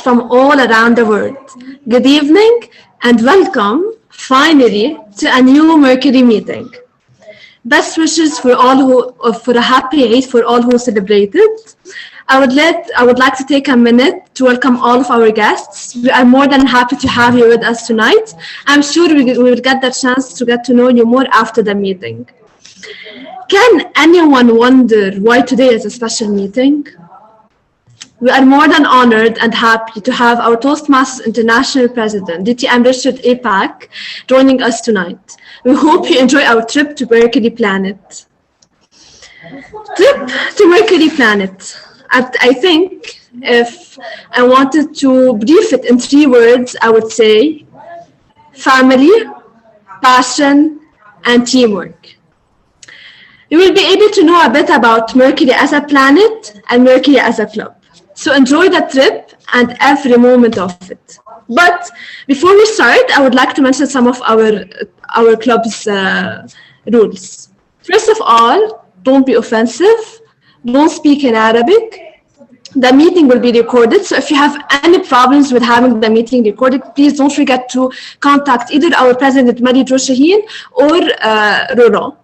guests from all around the world. Good evening and welcome, finally, to a new Mercury meeting. Best wishes for all for a happy Eid for all who celebrated. I would like to take a minute to welcome all of our guests. We are more than happy to have you with us tonight. I'm sure we will get the chance to get to know you more after the meeting. Can anyone wonder why today is a special meeting? We are more than honored and happy to have our Toastmasters International President, DTM Richard APAC, joining us tonight. We hope you enjoy our trip to Mercury Planet. Trip to Mercury Planet. I think if I wanted to brief it in 3 words, I would say family, passion, and teamwork. You will be able to know a bit about Mercury as a planet and Mercury as a club. So enjoy the trip and every moment of it. But before we start, I would like to mention some of our club's rules. First of all, don't be offensive. Don't speak in Arabic. The meeting will be recorded, so if you have any problems with having the meeting recorded, please don't forget to contact either our president, Mary Jo Shaheen, or Roro.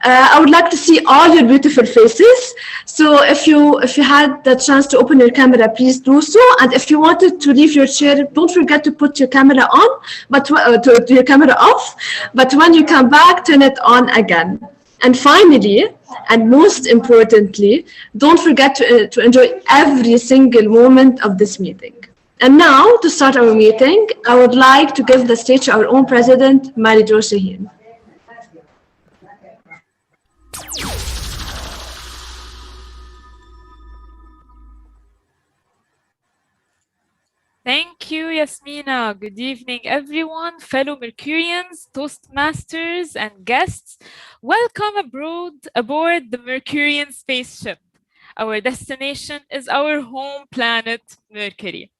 I would like to see all your beautiful faces. So if you had the chance to open your camera, please do so. And if you wanted to leave your chair, don't forget to put your camera on, but to your camera off. But when you come back, turn it on again. And finally, and most importantly, don't forget to enjoy every single moment of this meeting. And now, to start our meeting, I would like to give the stage to our own president, Mary Jo Shaheen. Thank you, Yasmina. Good evening, everyone, fellow Mercurians, Toastmasters, and guests. Welcome aboard the Mercurian spaceship. Our destination is our home planet, Mercury.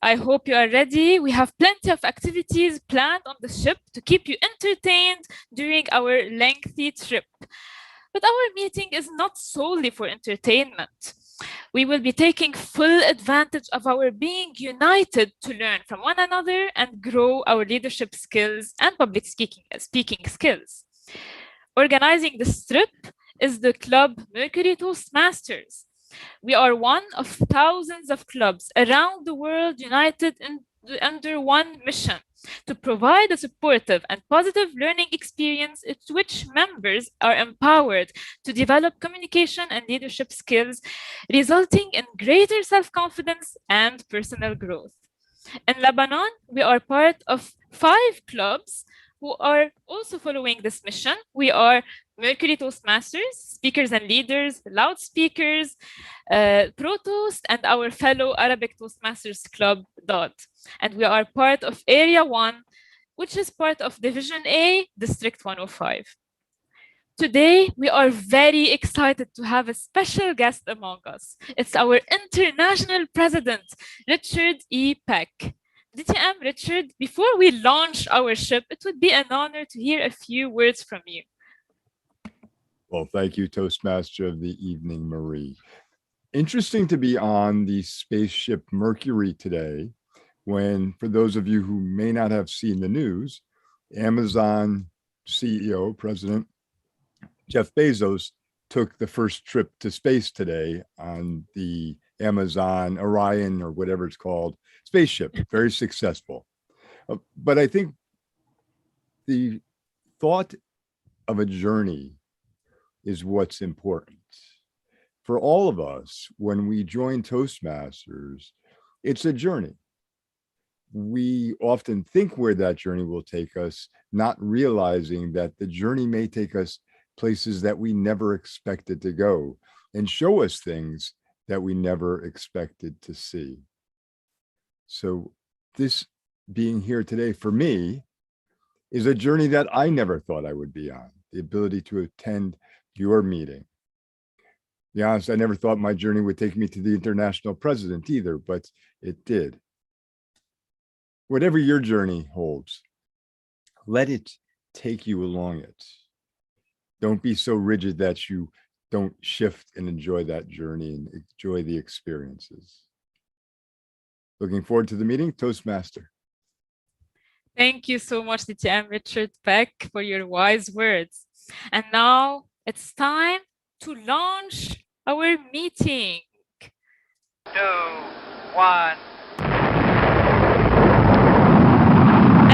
I hope you are ready. We have plenty of activities planned on the ship to keep you entertained during our lengthy trip. But our meeting is not solely for entertainment. We will be taking full advantage of our being united to learn from one another and grow our leadership skills and public speaking skills. Organizing this trip is the club Mercury Toastmasters. We are one of thousands of clubs around the world united under one mission: to provide a supportive and positive learning experience in which members are empowered to develop communication and leadership skills, resulting in greater self-confidence and personal growth. In Lebanon, we are part of 5 clubs who are also following this mission. We are Mercury Toastmasters, speakers and leaders, loudspeakers, Protoast, and our fellow Arabic Toastmasters Club, DOT. And we are part of Area 1, which is part of Division A, District 105. Today, we are very excited to have a special guest among us. It's our international president, Richard E. Peck. DTM, Richard, before we launch our ship, it would be an honor to hear a few words from you. Well, thank you, Toastmaster of the evening, Marie. Interesting to be on the spaceship Mercury today, when, for those of you who may not have seen the news, Amazon CEO, President Jeff Bezos took the first trip to space today on the Amazon Orion, or whatever it's called, spaceship. Very successful. But I think the thought of a journey is what's important. For all of us, when we join Toastmasters, it's a journey. We often think where that journey will take us, not realizing that the journey may take us places that we never expected to go and show us things that we never expected to see. So this being here today for me is a journey that I never thought I would be on, the ability to attend your meeting. To be honest, I never thought my journey would take me to the international president either, but it did. Whatever your journey holds, let it take you along it. Don't be so rigid that you don't shift and enjoy that journey and enjoy the experiences. Looking forward to the meeting. Toastmaster. Thank you so much, DTM Richard Peck, for your wise words. And now it's time to launch our meeting. 2, 1.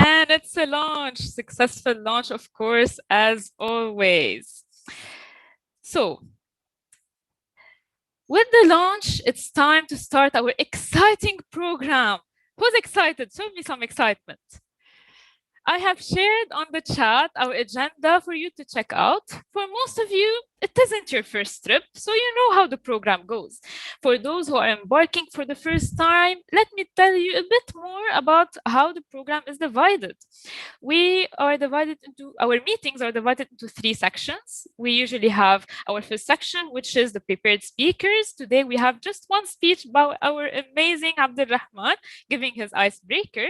And it's a launch, successful launch, of course, as always. So, with the launch, it's time to start our exciting program. Who's excited? Show me some excitement. I have shared on the chat our agenda for you to check out. For most of you, it isn't your first trip, so you know how the program goes. For those who are embarking for the first time, let me tell you a bit more about how the program is divided. Our meetings are divided into 3 sections. We usually have our first section, which is the prepared speakers. Today, we have just one speech by our amazing Abdulrahman giving his icebreaker.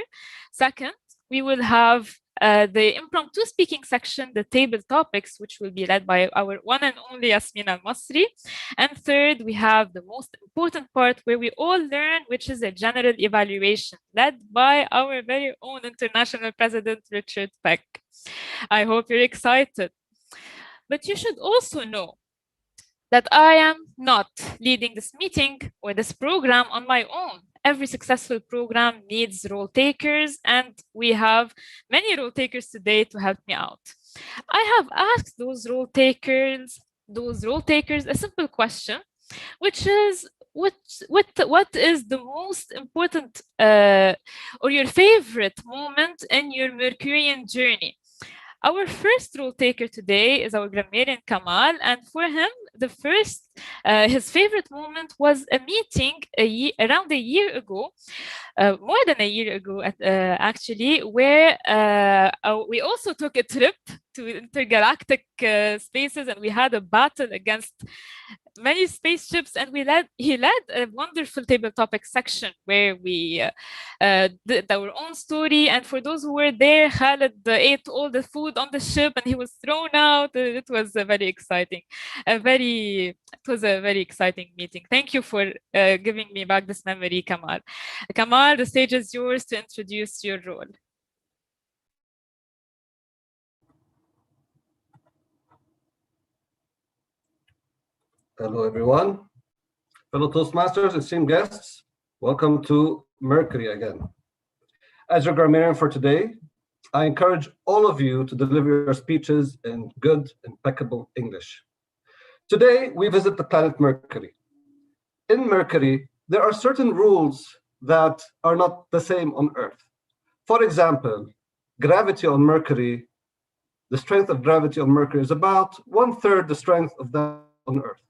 Second, we will have the impromptu speaking section, the table topics, which will be led by our one and only Yasmin Al-Masri. And third, we have the most important part where we all learn, which is a general evaluation led by our very own international president, Richard Peck. I hope you're excited. But you should also know that I am not leading this meeting or this program on my own. Every successful program needs role takers, and we have many role takers today to help me out. I have asked those role takers a simple question, which is what is the most important or your favorite moment in your Mercurian journey? Our first role taker today is our grammarian Kamal, and for him, his favorite moment was a meeting around a year ago, more than a year ago, actually, where we also took a trip to intergalactic spaces, and we had a battle against many spaceships, and he led a wonderful table topic section where we did our own story. And for those who were there, Khaled ate all the food on the ship and he was thrown out. It was very exciting. It was a very exciting meeting. Thank you for giving me back this memory, Kamal. Kamal, the stage is yours to introduce your role. Hello, everyone. Fellow Toastmasters, esteemed guests, welcome to Mercury again. As your grammarian for today, I encourage all of you to deliver your speeches in good, impeccable English. Today, we visit the planet Mercury. In Mercury, there are certain rules that are not the same on Earth. For example, gravity on Mercury, the strength of gravity on Mercury is about 1/3 the strength of that on Earth.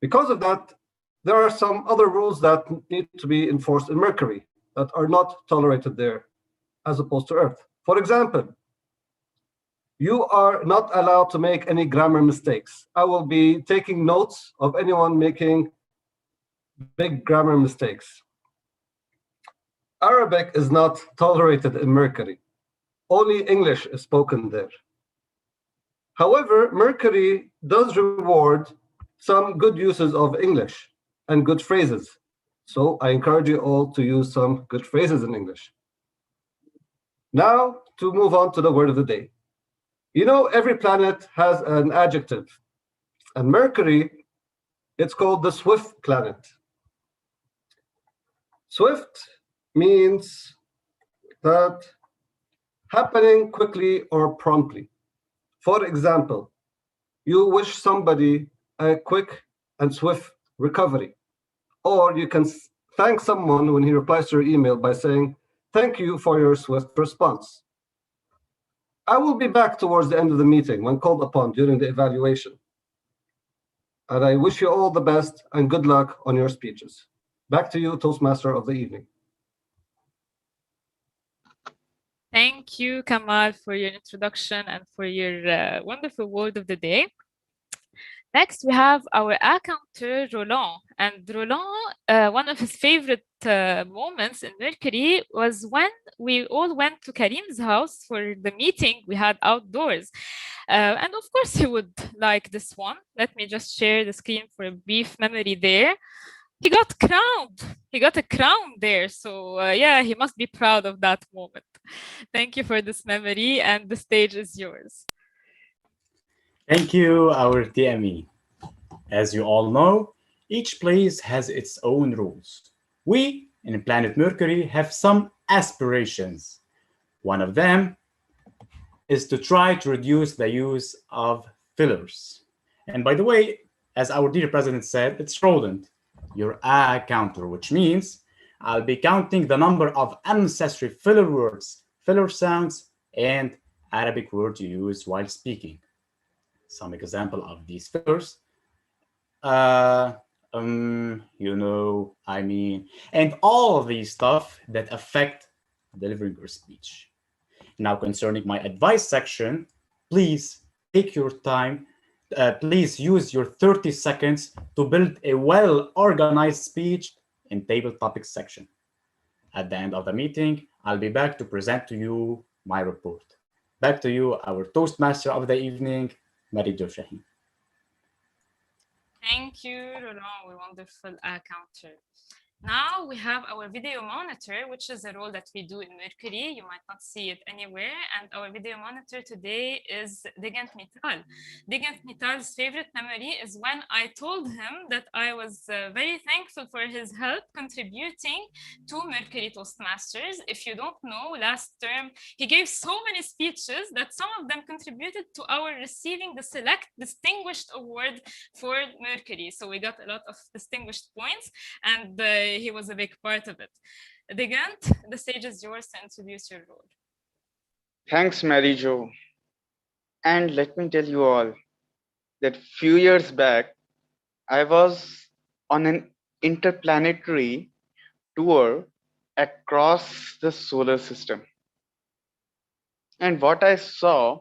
Because of that, there are some other rules that need to be enforced in Mercury that are not tolerated there as opposed to Earth. For example, you are not allowed to make any grammar mistakes. I will be taking notes of anyone making big grammar mistakes. Arabic is not tolerated in Mercury. Only English is spoken there. However, Mercury does reward some good uses of English and good phrases. So I encourage you all to use some good phrases in English. Now to move on to the word of the day. You know, every planet has an adjective, and Mercury, it's called the swift planet. Swift means that happening quickly or promptly. For example, you wish somebody a quick and swift recovery. Or you can thank someone when he replies to your email by saying, "Thank you for your swift response." I will be back towards the end of the meeting when called upon during the evaluation. And I wish you all the best and good luck on your speeches. Back to you, Toastmaster of the evening. Thank you, Kamal, for your introduction and for your wonderful word of the day. Next, we have our accountant, Roland. And Roland, one of his favorite moments in Mercury was when we all went to Karim's house for the meeting we had outdoors. And of course, he would like this one. Let me just share the screen for a brief memory there. He got crowned. He got a crown there. So yeah, he must be proud of that moment. Thank you for this memory, and the stage is yours. Thank you, our TME. As you all know, each place has its own rules. We, in Planet Mercury, have some aspirations. One of them is to try to reduce the use of fillers. And by the way, as our dear president said, it's rodent. You're a counter, which means I'll be counting the number of unnecessary filler words, filler sounds, and Arabic words you use while speaking. Some example of these fillers. I mean, and all of these stuff that affect delivering your speech. Now, concerning my advice section, please take your time. Please use your 30 seconds to build a well-organized speech in table topics section. At the end of the meeting, I'll be back to present to you my report. Back to you, our Toastmaster of the evening, Marie-Jo Shaheen. Thank you, Roland. We're wonderful counter. Now we have our video monitor, which is a role that we do in Mercury. You might not see it anywhere. And our video monitor today is Digant Mital. Digant Mital's favorite memory is when I told him that I was very thankful for his help contributing to Mercury Toastmasters. If you don't know, last term, he gave so many speeches that some of them contributed to our receiving the Select Distinguished Award for Mercury. So we got a lot of distinguished points, and he was a big part of it. Digant, the stage is yours to introduce your role. Thanks, Mary-Jo. And let me tell you all that few years back, I was on an interplanetary tour across the solar system. And what I saw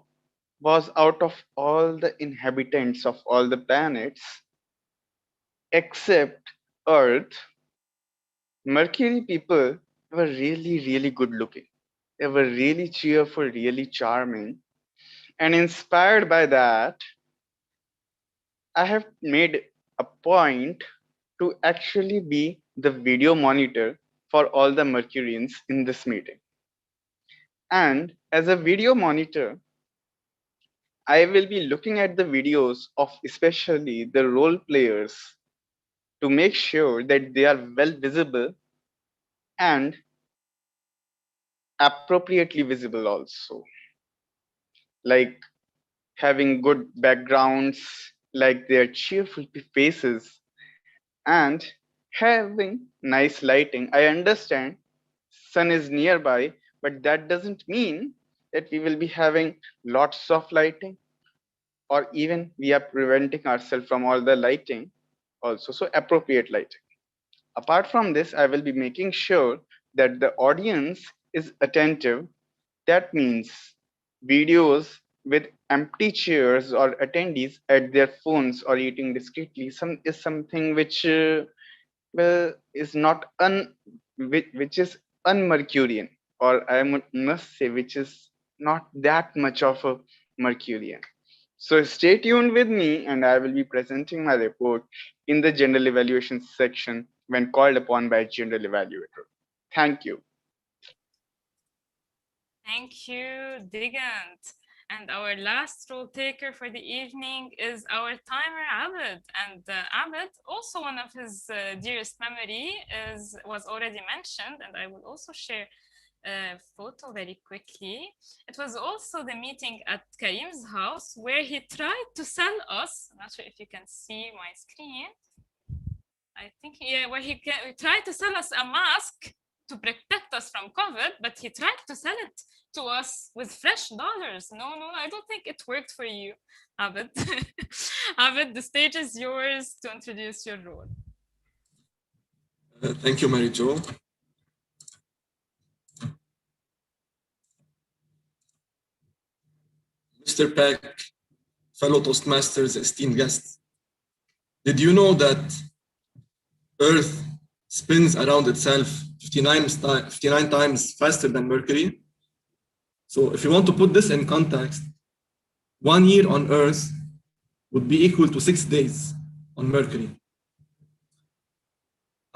was, out of all the inhabitants of all the planets, except Earth, Mercury people were really, really good looking. They were really cheerful, really charming. And inspired by that, I have made a point to actually be the video monitor for all the Mercurians in this meeting. And as a video monitor, I will be looking at the videos of especially the role players to make sure that they are well visible and appropriately visible also. Like having good backgrounds, like their cheerful faces, and having nice lighting. I understand sun is nearby, but that doesn't mean that we will be having lots of lighting, or even we are preventing ourselves from all the lighting also. So appropriate lighting. Apart from this, I will be making sure that the audience is attentive. That means videos with empty chairs or attendees at their phones or eating discreetly is something which is not which is un-Mercurian, or I must say which is not that much of a Mercurian. So stay tuned with me, and I will be presenting my report in the general evaluation section when called upon by general evaluator. Thank you. Thank you, Digant. And our last role taker for the evening is our timer, Abed. And Abed, also one of his dearest memory was already mentioned, and I will also share a photo very quickly. It was also the meeting at Karim's house where he tried to sell us, I'm not sure if you can see my screen. I think, yeah, where he tried to sell us a mask to protect us from COVID, but he tried to sell it to us with fresh dollars. No, I don't think it worked for you, Abed. Abed, the stage is yours to introduce your role. Thank you, Mary-Jo. Mr. Peck, fellow Toastmasters, esteemed guests, did you know that Earth spins around itself 59 times faster than Mercury? So if you want to put this in context, 1 year on Earth would be equal to 6 days on Mercury.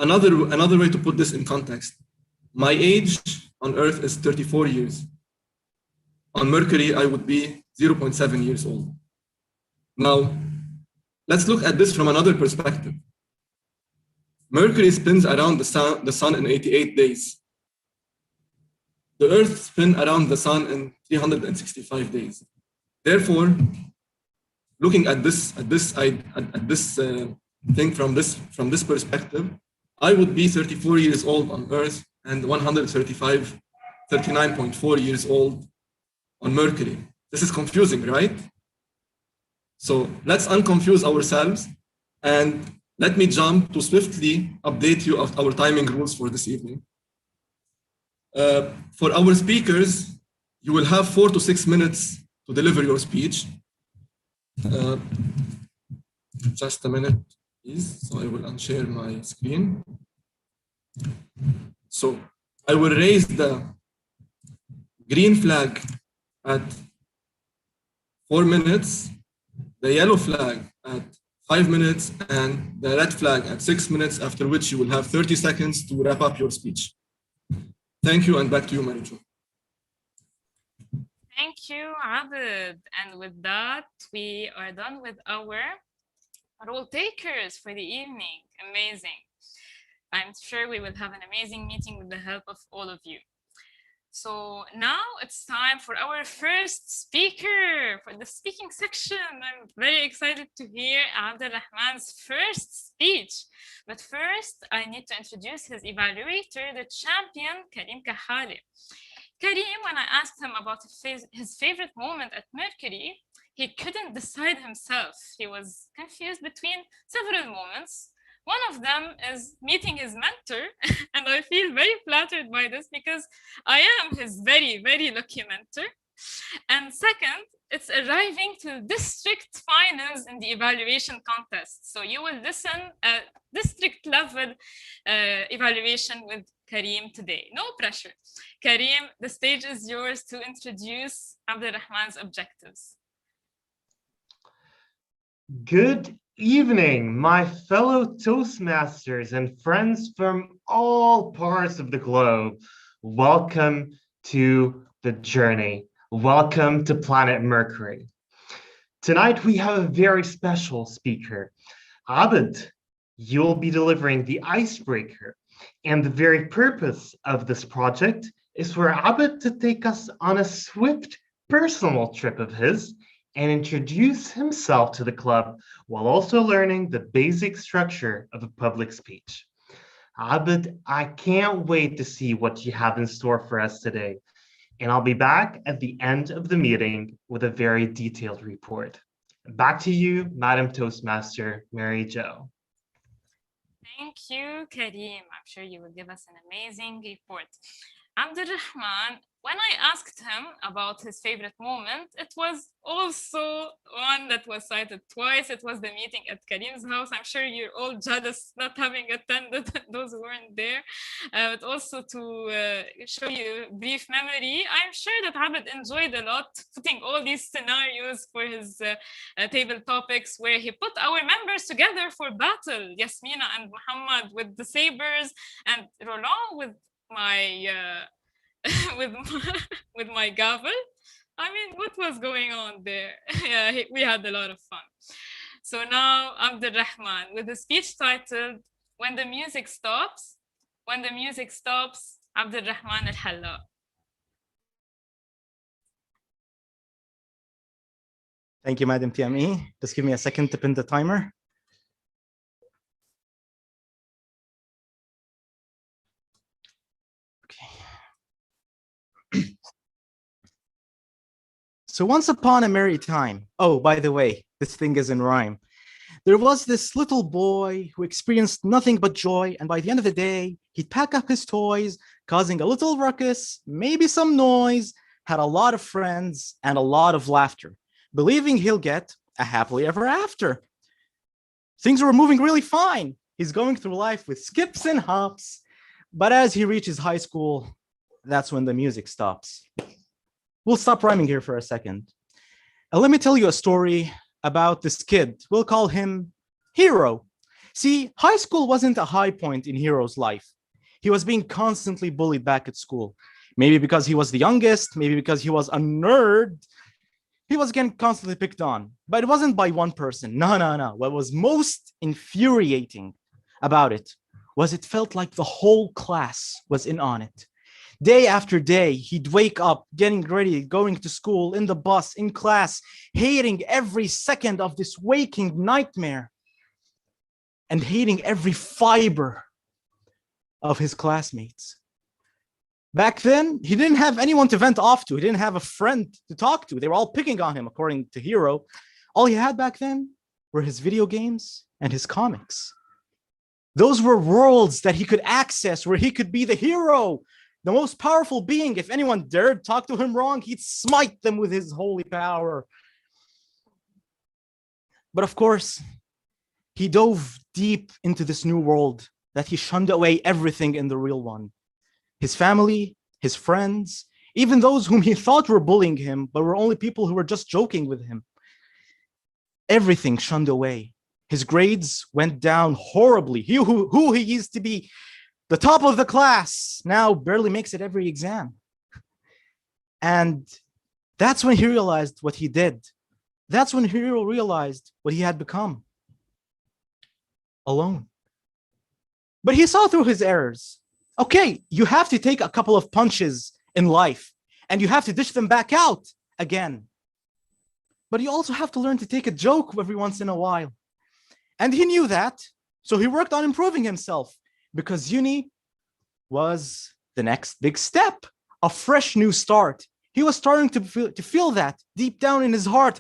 Another way to put this in context, my age on Earth is 34 years. On Mercury, I would be 0.7 years old. Now, let's look at this from another perspective. Mercury spins around the sun in 88 days. The Earth spins around the sun in 365 days. Therefore, looking at this thing from this perspective, I would be 34 years old on Earth and 39.4 years old on Mercury. This is confusing, right? So let's unconfuse ourselves, and let me jump to swiftly update you of our timing rules for this evening. For our speakers, you will have 4 to 6 minutes to deliver your speech. Just a minute, please. So I will unshare my screen. So I will raise the green flag at 4 minutes, the yellow flag at 5 minutes, and the red flag at 6 minutes, after which you will have 30 seconds to wrap up your speech. Thank you, and back to you, Marijo. Thank you, Abid. And with that, we are done with our role takers for the evening. Amazing. I'm sure we will have an amazing meeting with the help of all of you. So now it's time for our first speaker for the speaking section. I'm very excited to hear Abdulrahman's first speech. But first, I need to introduce his evaluator, the champion, Karim Kahale. Karim, when I asked him about his favorite moment at Mercury, he couldn't decide himself. He was confused between several moments. One of them is meeting his mentor, and I feel very flattered by this because I am his very, very lucky mentor. And second, it's arriving to district finals in the evaluation contest. So you will listen at district level evaluation with Karim today. No pressure. Karim, the stage is yours to introduce Abdulrahman's objectives. Good evening, my fellow Toastmasters and friends from all parts of the globe. Welcome to the journey. Welcome to planet Mercury. Tonight we have a very special speaker. Abid, you'll be delivering the icebreaker. And the very purpose of this project is for Abid to take us on a swift personal trip of his and introduce himself to the club while also learning the basic structure of a public speech. Abid, I can't wait to see what you have in store for us today. And I'll be back at the end of the meeting with a very detailed report. Back to you, Madam Toastmaster, Mary Jo. Thank you, Karim. I'm sure you will give us an amazing report. Abdulrahman, when I asked him about his favorite moment, it was also one that was cited twice. It was the meeting at Karim's house. I'm sure you're all jealous not having attended, those who weren't there. But also to show you a brief memory, I'm sure that Abid enjoyed a lot putting all these scenarios for his table topics where he put our members together for battle. Yasmina and Muhammad with the sabers and Roland with my with my gavel. I mean, what was going on there? Yeah, we had a lot of fun. So now Abdulrahman with a speech titled "When the Music Stops." When the music stops, Abdulrahman al-Halla. Thank you, Madam TME. Just give me a second to pin the timer. So once upon a merry time, oh, by the way, this thing is in rhyme. There was this little boy who experienced nothing but joy, and by the end of the day, he'd pack up his toys, causing a little ruckus, maybe some noise, had a lot of friends, and a lot of laughter, believing he'll get a happily ever after. Things were moving really fine. He's going through life with skips and hops, but as he reaches high school, that's when the music stops. We'll stop rhyming here for a second. And let me tell you a story about this kid. We'll call him Hero. See, high school wasn't a high point in Hero's life. He was being constantly bullied back at school. Maybe because he was the youngest, maybe because he was a nerd. He was getting constantly picked on, but it wasn't by one person. No, no, no. What was most infuriating about it was it felt like the whole class was in on it. Day after day, he'd wake up, getting ready, going to school, in the bus, in class, hating every second of this waking nightmare and hating every fiber of his classmates. Back then, he didn't have anyone to vent off to. He didn't have a friend to talk to. They were all picking on him, according to Hero. All he had back then were his video games and his comics. Those were worlds that he could access, where he could be the hero, the most powerful being. If anyone dared talk to him wrong, he'd smite them with his holy power. But of course, he dove deep into this new world that he shunned away everything in the real one. His family, his friends, even those whom he thought were bullying him, but were only people who were just joking with him. Everything shunned away. His grades went down horribly. He who he used to be the top of the class now barely makes it every exam. And that's when he realized what he did. That's when Hero realized what he had become. Alone. But he saw through his errors. Okay, you have to take a couple of punches in life and you have to dish them back out again. But you also have to learn to take a joke every once in a while. And he knew that, so he worked on improving himself because uni was the next big step, a fresh new start. He was starting to feel that deep down in his heart.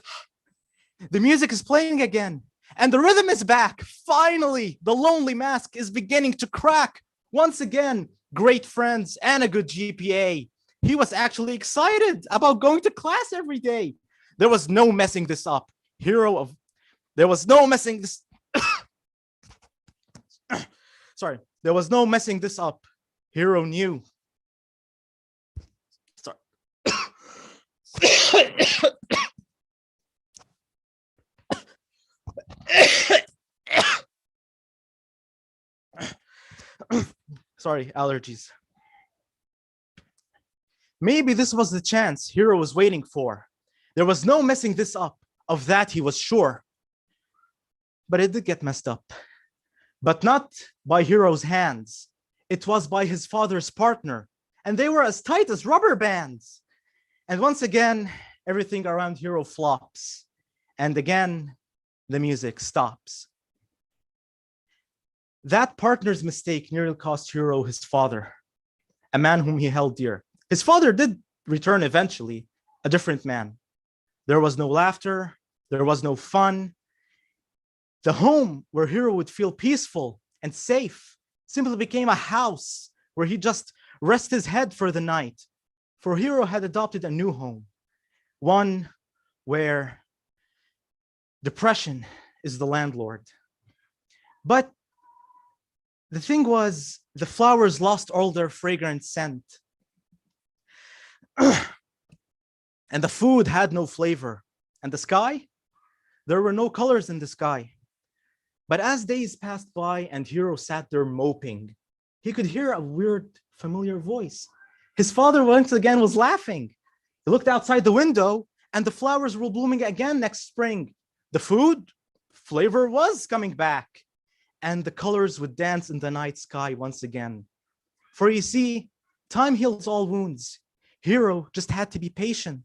The music is playing again and the rhythm is back. Finally, the lonely mask is beginning to crack. Once again, great friends and a good GPA. He was actually excited about going to class every day. There was no messing this up. There was no messing this. There was no messing this up. Hero knew. Sorry. Sorry, allergies. Maybe this was the chance Hero was waiting for. There was no messing this up. Of that, he was sure. But it did get messed up. But not by Hero's hands. It was by his father's partner. And they were as tight as rubber bands. And once again, everything around Hero flops. And again, the music stops. That partner's mistake nearly cost Hero his father, a man whom he held dear. His father did return eventually, a different man. There was no laughter. There was no fun. The home where Hero would feel peaceful and safe simply became a house where he just rest his head for the night. For Hero had adopted a new home, one where depression is the landlord. But the thing was, the flowers lost all their fragrant scent. And the food had no flavor. And the sky? There were no colors in the sky. But as days passed by and Hero sat there moping, he could hear a weird, familiar voice. His father once again was laughing. He looked outside the window and the flowers were blooming again next spring. The food flavor was coming back. And the colors would dance in the night sky once again. For you see, time heals all wounds. Hero just had to be patient.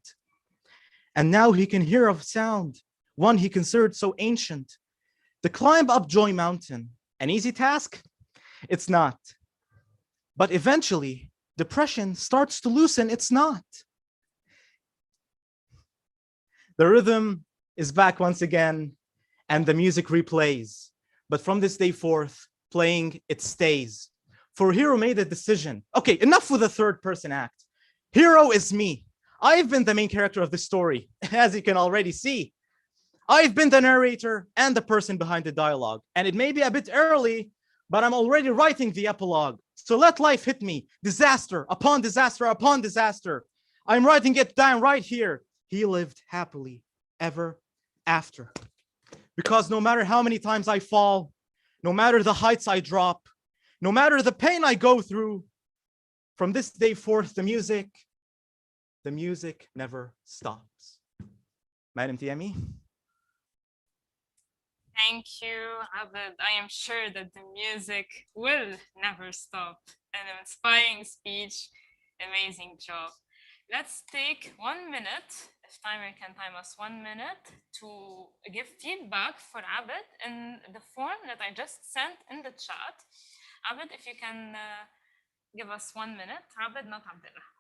And now he can hear a sound, one he considered so ancient. The climb up Joy Mountain, an easy task? It's not. But eventually, depression starts to loosen its knot. The rhythm is back once again, and the music replays. But from this day forth, playing, it stays. For Hero made a decision. Okay, enough with the third person act. Hero is me. I've been the main character of the story, as you can already see. I've been the narrator and the person behind the dialogue. And it may be a bit early, but I'm already writing the epilogue. So let life hit me, disaster upon disaster upon disaster. I'm writing it down right here. He lived happily ever after. Because no matter how many times I fall, no matter the heights I drop, no matter the pain I go through, from this day forth, the music never stops. Madam Tiemi? Thank you, Abed. I am sure that the music will never stop. An inspiring speech, amazing job. Let's take 1 minute, if timer can time us 1 minute, to give feedback for Abed in the form that I just sent in the chat. Abed, if you can give us 1 minute. Abed, not Abdullah.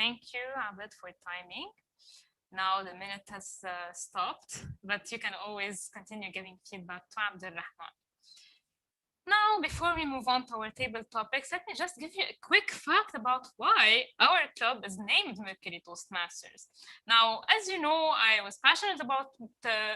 Thank you, Abed, for timing. Now the minute has stopped, but you can always continue giving feedback to Abdulrahman. Now, before we move on to our table topics, let me just give you a quick fact about why our club is named Mercury Toastmasters. Now, as you know, I was passionate about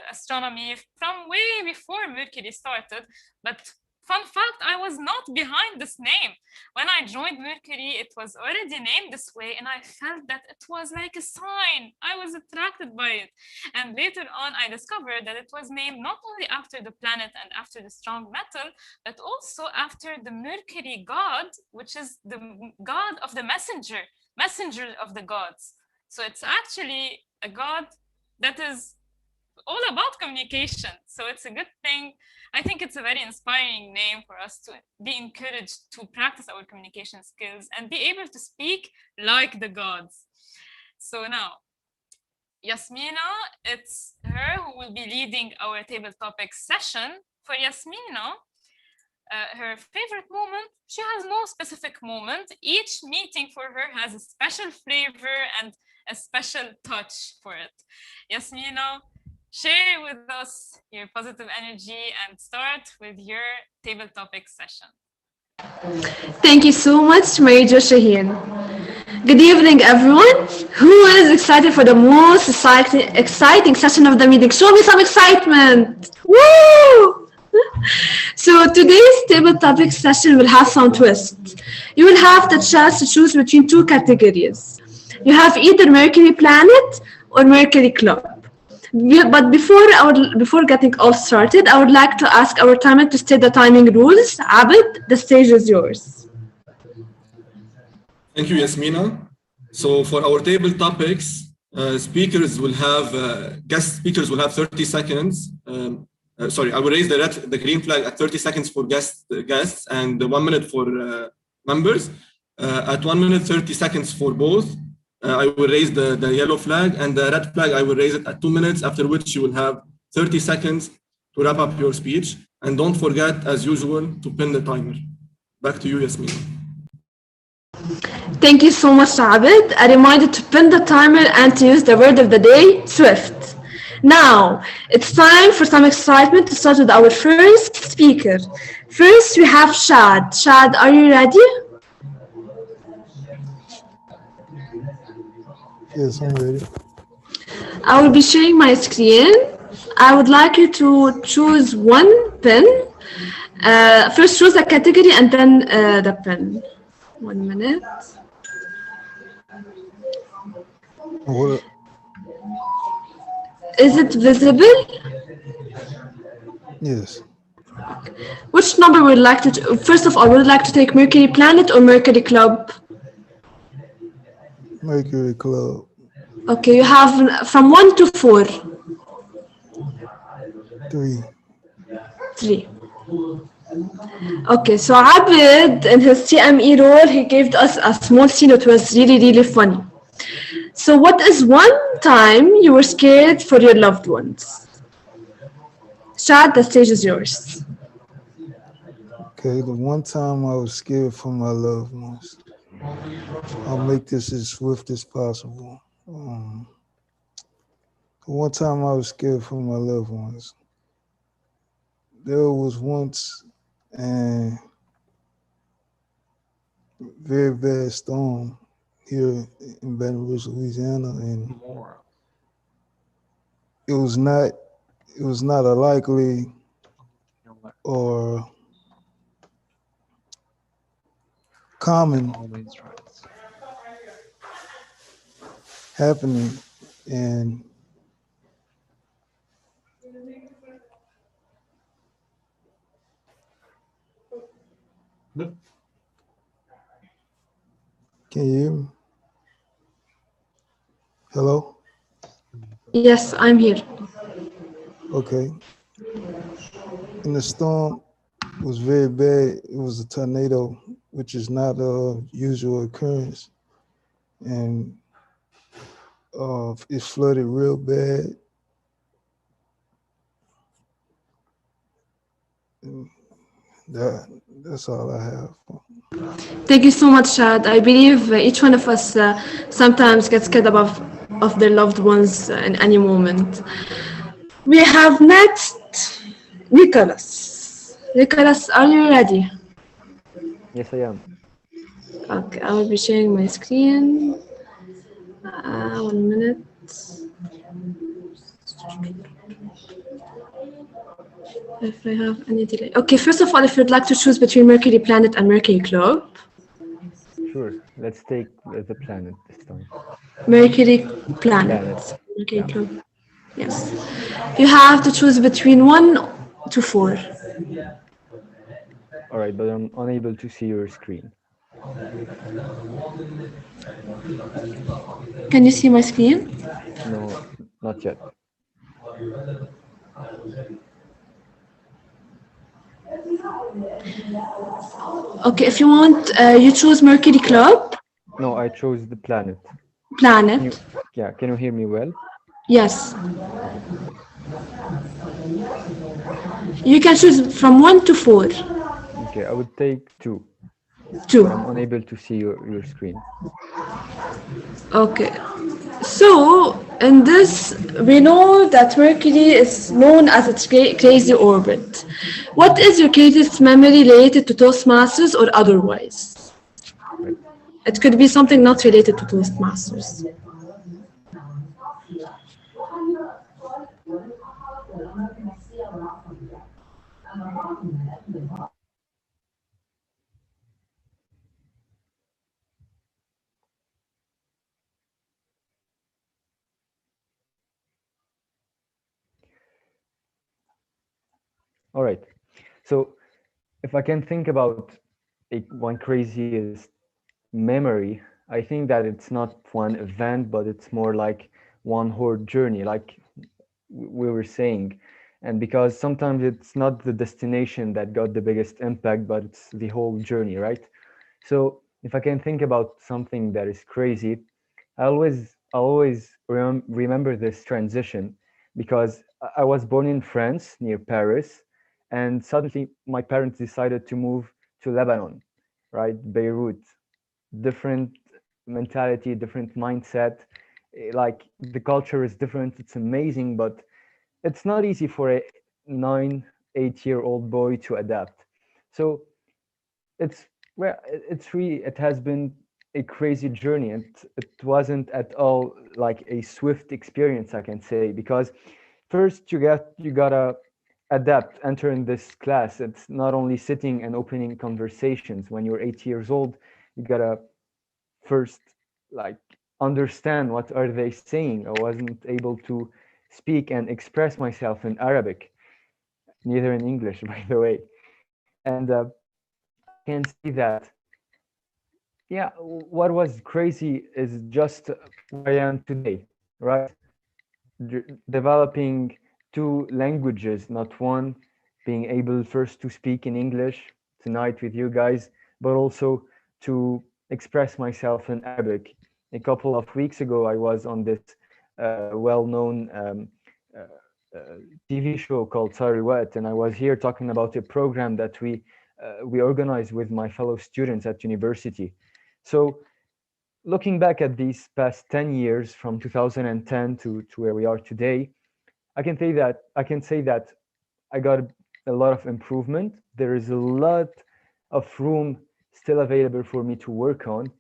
astronomy from way before Mercury started, but fun fact, I was not behind this name. When I joined Mercury, it was already named this way, and I felt that it was like a sign. I was attracted by it. And later on, I discovered that it was named not only after the planet and after the strong metal, but also after the Mercury god, which is the god of the messenger of the gods. So it's actually a god that is all about communication. So it's a good thing. I think it's a very inspiring name for us to be encouraged to practice our communication skills and be able to speak like the gods. So now, Yasmina, it's her who will be leading our table topics session. For Yasmina, her favorite moment, she has no specific moment. Each meeting for her has a special flavor and a special touch for it. Yasmina, share with us your positive energy and start with your table topic session. Thank you so much, Major Shaheen. Good evening, everyone. Who is excited for the most exciting session of the meeting? Show me some excitement. Woo! So today's table topic session will have some twists. You will have the chance to choose between two categories. You have either Mercury Planet or Mercury Club. But before getting all started, I would like to ask our timer to state the timing rules. Abed, the stage is yours. Thank you, Yasmina. So for our table topics, speakers will have, guest speakers will have 30 seconds. Sorry, I will raise the green flag at 30 seconds for guests and 1 minute for members. At 1 minute, 30 seconds for both. I will raise the yellow flag, and the red flag, I will raise it at 2 minutes, after which you will have 30 seconds to wrap up your speech. And don't forget, as usual, to pin the timer. Back to you, Yasmina. Thank you so much, Abed. A reminder to pin the timer and to use the word of the day, swift. Now, it's time for some excitement to start with our first speaker. First, we have Shad. Shad, are you ready? Yes, I'm ready. I will be sharing my screen. I would like you to choose one pin. First choose the category and then the pin. 1 minute. What? Is it visible? Yes. Which number would you like to? First of all, would you like to take Mercury Planet or Mercury Club? Mercury Club. Okay, you have from 1 to 4. 3. 3. Okay, so Abid, in his TME role, he gave us a small scene that was really, really funny. So what is one time you were scared for your loved ones? Shad, the stage is yours. Okay, the one time I was scared for my loved ones. I'll make this as swift as possible. The one time I was scared for my loved ones. There was once a very bad storm here in Baton Rouge, Louisiana, and it was not a likely or common happening, and can you hear me? Hello? Yes, I'm here. Okay. And the storm was very bad. It was a tornado, which is not a usual occurrence. And it flooded real bad. And that's all I have. Thank you so much, Shad. I believe each one of us sometimes gets scared of their loved ones in any moment. We have next Nicholas. Nicholas, are you ready? Yes, I am. Okay, I will be sharing my screen. 1 minute. If I have any delay. Okay, first of all, if you'd like to choose between Mercury Planet and Mercury Club. Sure. Let's take the planet this time. Mercury Planet. Mercury Club. Yes. You have to choose between 1 to 4. All right, but I'm unable to see your screen. Can you see my screen? No, not yet. Okay, if you want, you choose Mercury Club. No, I chose the planet. Planet. Can you hear me well? Yes. Okay. You can choose from 1 to 4. Okay, I would take 2. 2. But I'm unable to see your screen. Okay. So, in this, we know that Mercury is known as its crazy orbit. What is your craziest memory related to Toastmasters or otherwise? Right. It could be something not related to Toastmasters. All right. So if I can think about one craziest memory, I think that it's not one event, but it's more like one whole journey, like we were saying. And because sometimes it's not the destination that got the biggest impact, but it's the whole journey, right? So if I can think about something that is crazy, I always remember this transition because I was born in France near Paris, and suddenly my parents decided to move to Lebanon, right? Beirut. Different mentality, different mindset. Like the culture is different. It's amazing, but it's not easy for a 9, 8-year-old boy to adapt. So it's it has been a crazy journey, and it wasn't at all like a swift experience, I can say, because first you gotta adapt entering this class. It's not only sitting and opening conversations. When you're 8 years old, you gotta first like understand what are they saying. I wasn't able to speak and express myself in Arabic, neither in English, by the way. And I can see that Yeah, what was crazy is just where I am today, right? Developing two languages, not one, being able first to speak in English tonight with you guys, but also to express myself in Arabic. A couple of weeks ago, I was on this well-known TV show called Sariwat, and I was here talking about a program that we organized with my fellow students at university. So looking back at these past 10 years from 2010 to where we are today, I can say that I got a lot of improvement. There is a lot of room still available for me to work on,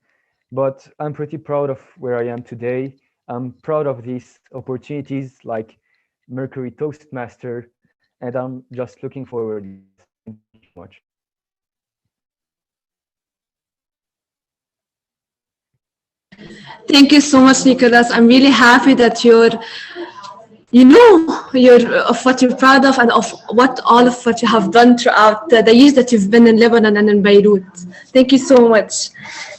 but I'm pretty proud of where I am today. I'm proud of these opportunities like Mercury Toastmaster, and I'm just looking forward. Thank you so much. Thank you so much, Nicholas. I'm really happy that you're of what you're proud of and of what all of what you have done throughout the years that you've been in Lebanon and in Beirut. Thank you so much.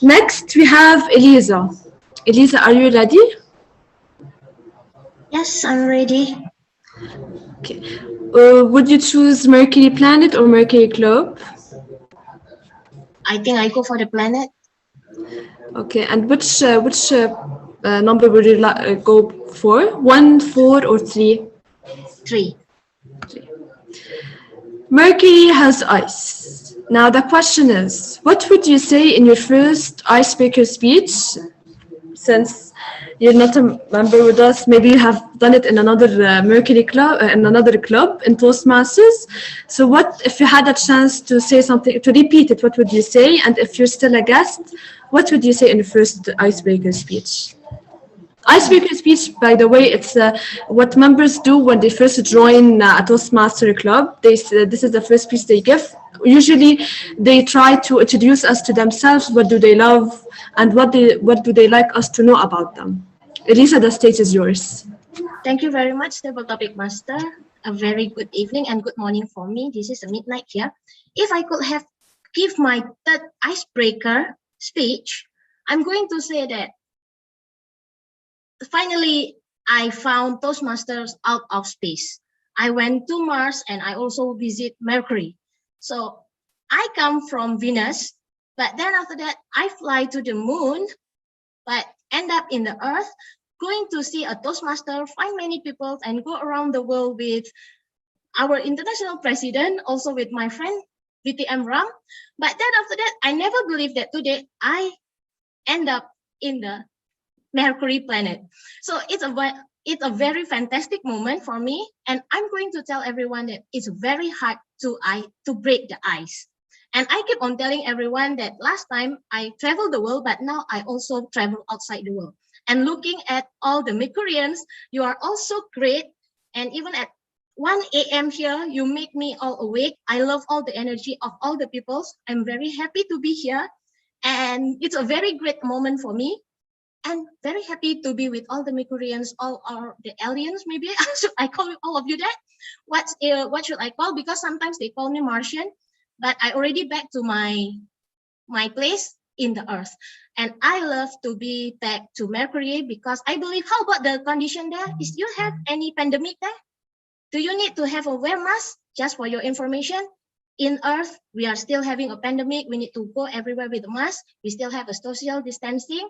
Next, we have Elisa. Elisa, are you ready? Yes, I'm ready. Okay. Would you choose Mercury Planet or Mercury Club? I think I go for the planet. Okay, and which number would you go for? 1, 4, or 3? 3. Mercury has ice. Now the question is, what would you say in your first icebreaker speech? Since you're not a member with us, maybe you have done it in another Mercury club, in another club in Toastmasters. So what if you had a chance to say something, to repeat it, what would you say? And if you're still a guest, what would you say in your first icebreaker speech? Icebreaker speech, by the way, it's what members do when they first join a Toastmaster club. This is the first speech they give. Usually, they try to introduce us to themselves. What do they love, and what do they like us to know about them? Elisa, the stage is yours. Thank you very much, Table Topic Master. A very good evening and good morning for me. This is a midnight here. If I could have give my third icebreaker speech, I'm going to say that finally I found Toastmasters out of space. I went to Mars and I also visit Mercury. So I come from Venus, but then after that I fly to the moon, but end up in the Earth, going to see a Toastmaster, find many people and go around the world with our international president, also with my friend VTM Ram. But then after that, I never believed that today I end up in the Mercury planet. So it's a very fantastic moment for me, and I'm going to tell everyone that it's very hard to break the ice. And I keep on telling everyone that last time I traveled the world, but now I also travel outside the world. And looking at all the Mercurians, you are also great. And even at 1 a.m. here, you make me all awake. I love all the energy of all the people. I'm very happy to be here. And it's a very great moment for me. And very happy to be with all the Mercurians, all are the aliens, maybe. Should I call all of you that? What should I call? Because sometimes they call me Martian, but I already back to my place in the Earth. And I love to be back to Mercury because I believe, how about the condition there? Is you have any pandemic there? Do you need to have a wear mask? Just for your information, in Earth, we are still having a pandemic. We need to go everywhere with a mask. We still have a social distancing.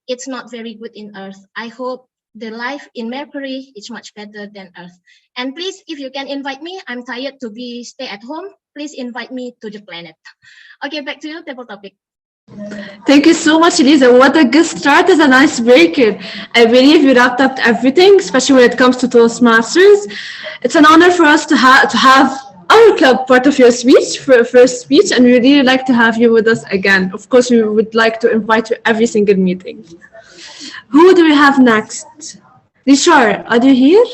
It's not very good in Earth. I hope the life in Mercury is much better than Earth. And please, if you can invite me, I'm tired to stay at home. Please invite me to the planet. Okay, back to you, Table Topic. Thank you so much, Elisa. What a good start as an icebreaker. I believe you wrapped up everything, especially when it comes to Toastmasters. It's an honor for us to have our club part of your speech, for first speech, and we really like to have you with us again. Of course, we would like to invite you every single meeting. Who do we have next? Rishar, are you here?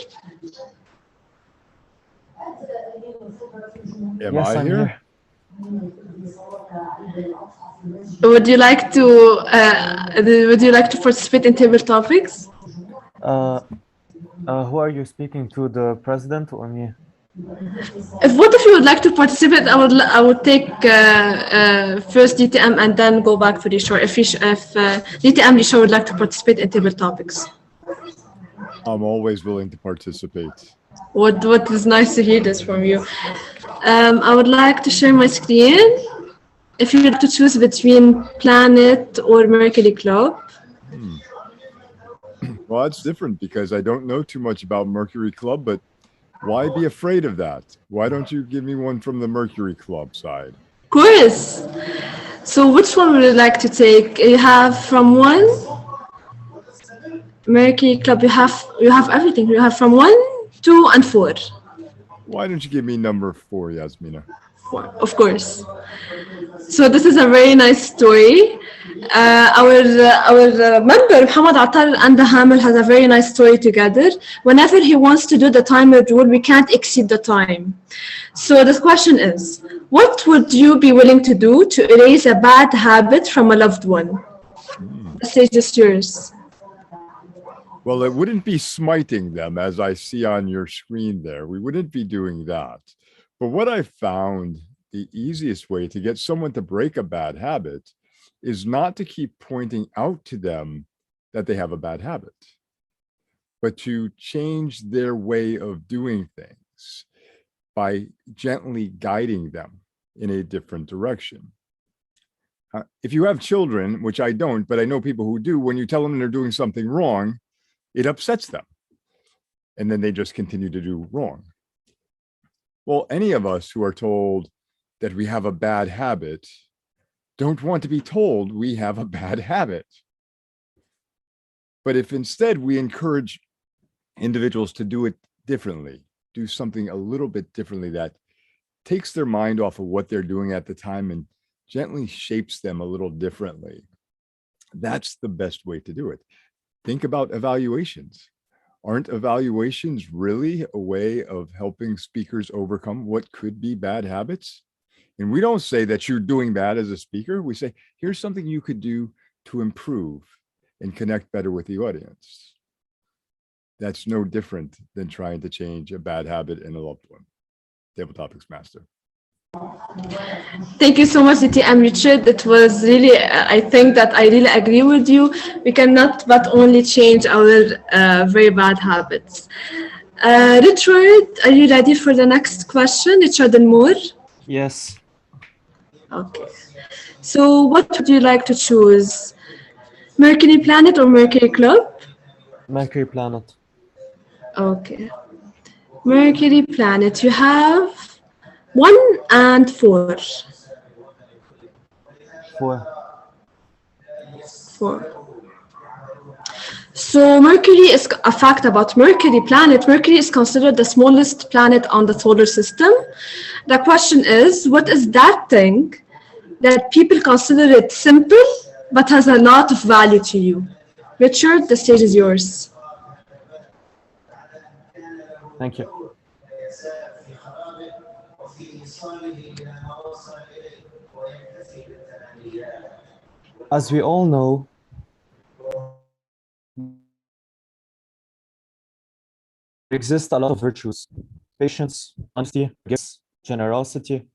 Am Yes, I I'm here? Would you like to participate in table topics? Who are you speaking to, the president or me? If both of you would like to participate, I would take first DTM and then go back to Rishor. If DTM Rishor would like to participate in table topics. I'm always willing to participate. What is nice to hear this from you. I would like to share my screen. If you'd like to choose between Planet or Mercury Club. Well, that's different because I don't know too much about Mercury Club, but why be afraid of that? Why don't you give me one from the Mercury Club side? Of course. So which one would you like to take? You have from 1 Mercury Club. You have everything. You have from 1, 2, and 4. Why don't you give me number 4, Yasmina? 4, of course. So this is a very nice story. Our member Muhammad Attar and Hamel has a very nice story together. Whenever he wants to do the timer rule, we can't exceed the time. So the question is, what would you be willing to do to erase a bad habit from a loved one? The stage is yours. Well, it wouldn't be smiting them as I see on your screen there. We wouldn't be doing that. But what I found the easiest way to get someone to break a bad habit is not to keep pointing out to them that they have a bad habit, but to change their way of doing things by gently guiding them in a different direction. If you have children, which I don't, but I know people who do, when you tell them they're doing something wrong, it upsets them. And then they just continue to do wrong. Well, any of us who are told that we have a bad habit don't want to be told we have a bad habit. But if instead we encourage individuals to do it differently, do something a little bit differently that takes their mind off of what they're doing at the time and gently shapes them a little differently, that's the best way to do it. Think about evaluations. Aren't evaluations really a way of helping speakers overcome what could be bad habits? And we don't say that you're doing bad as a speaker. We say, here's something you could do to improve and connect better with the audience. That's no different than trying to change a bad habit in a loved one. Table Topics Master. Thank you so much, DTM Richard. It was really, I think that I really agree with you. We cannot but only change our very bad habits. Richard, are you ready for the next question? Richard and Moore? Yes. Okay. So what would you like to choose? Mercury Planet or Mercury Club? Mercury Planet. Okay. Mercury Planet, you have 1 and 4. 4. 4. So Mercury is a fact about Mercury Planet. Mercury is considered the smallest planet on the solar system. The question is, what is that thing that people consider it simple but has a lot of value to you? Richard, the stage is yours. Thank you. As we all know, there exist a lot of virtues: patience, honesty, gifts, generosity,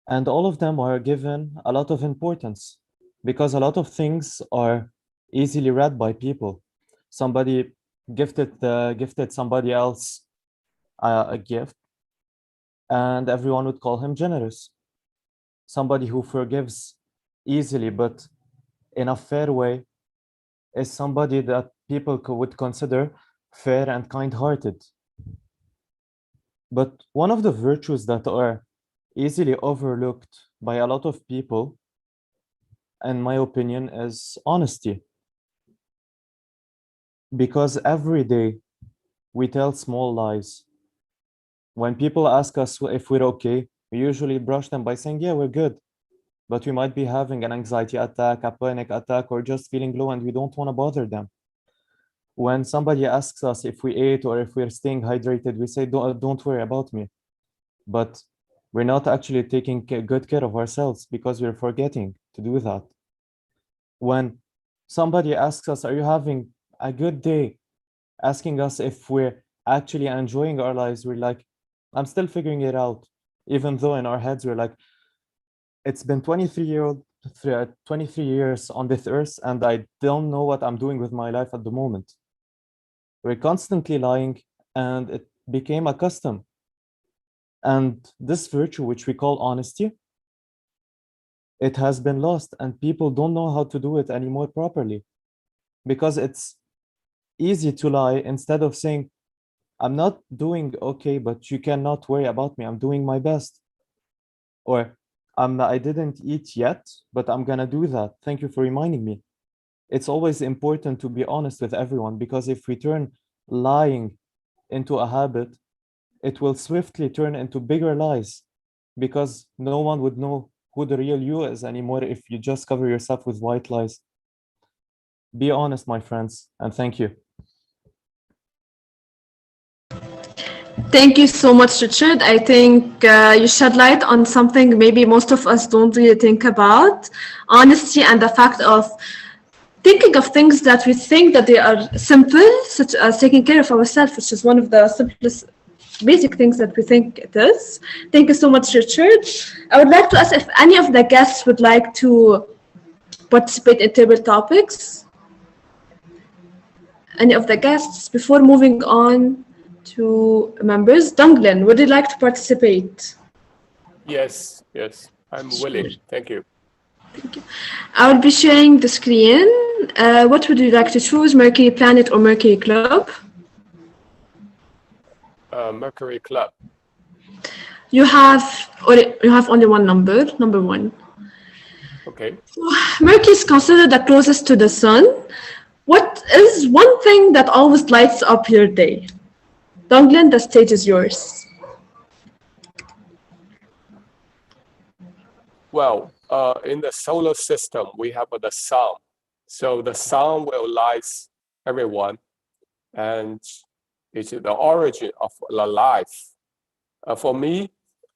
and all of them are given a lot of importance because a lot of things are easily read by people. Somebody gifted somebody else a gift, and everyone would call him generous. Somebody who forgives easily but in a fair way is somebody that people would consider fair and kind-hearted. But one of the virtues that are easily overlooked by a lot of people, in my opinion, is honesty. Because every day we tell small lies. When people ask us if we're okay, we usually brush them by saying, yeah, we're good. But we might be having an anxiety attack, a panic attack, or just feeling low and we don't want to bother them. When somebody asks us if we ate or if we're staying hydrated, we say, don't worry about me. But we're not actually taking good care of ourselves because we're forgetting to do that. When somebody asks us, are you having a good day? Asking us if we're actually enjoying our lives, we're like, I'm still figuring it out, even though in our heads we're like, it's been 23 years on this earth, and I don't know what I'm doing with my life at the moment. We're constantly lying, and it became a custom. And this virtue, which we call honesty, it has been lost, and people don't know how to do it anymore properly, because it's easy to lie instead of saying, I'm not doing okay, but you cannot worry about me. I'm doing my best. Or I didn't eat yet, but I'm gonna do that. Thank you for reminding me. It's always important to be honest with everyone, because if we turn lying into a habit, it will swiftly turn into bigger lies, because no one would know who the real you is anymore if you just cover yourself with white lies. Be honest, my friends, and thank you. Thank you so much, Richard. I think you shed light on something maybe most of us don't really think about: honesty and the fact of thinking of things that we think that they are simple, such as taking care of ourselves, which is one of the simplest basic things that we think it is. Thank you so much, Richard. I would like to ask if any of the guests would like to participate in table topics. Any of the guests? Before moving on to members, Dunglin, would you like to participate? Yes, I'm willing. Thank you. Thank you. I will be sharing the screen. What would you like to choose, Mercury Planet or Mercury Club? Mercury Club. You have only one number, number 1. Okay. Mercury is considered the closest to the sun. What is one thing that always lights up your day? Dunglin, the stage is yours. Well, in the solar system, we have the sun. So the sun will light everyone, and it's the origin of the life. For me,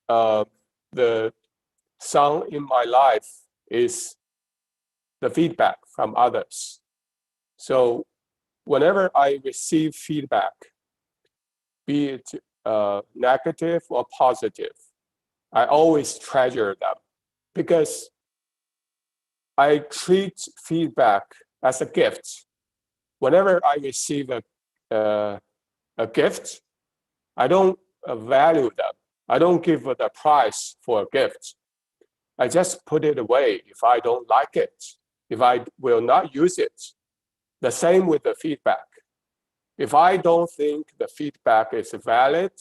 the sun in my life is the feedback from others. So whenever I receive feedback, be it negative or positive, I always treasure them, because I treat feedback as a gift. Whenever I receive a gift, I don't value them. I don't give the price for a gift. I just put it away if I don't like it, if I will not use it. The same with the feedback. If I don't think the feedback is valid,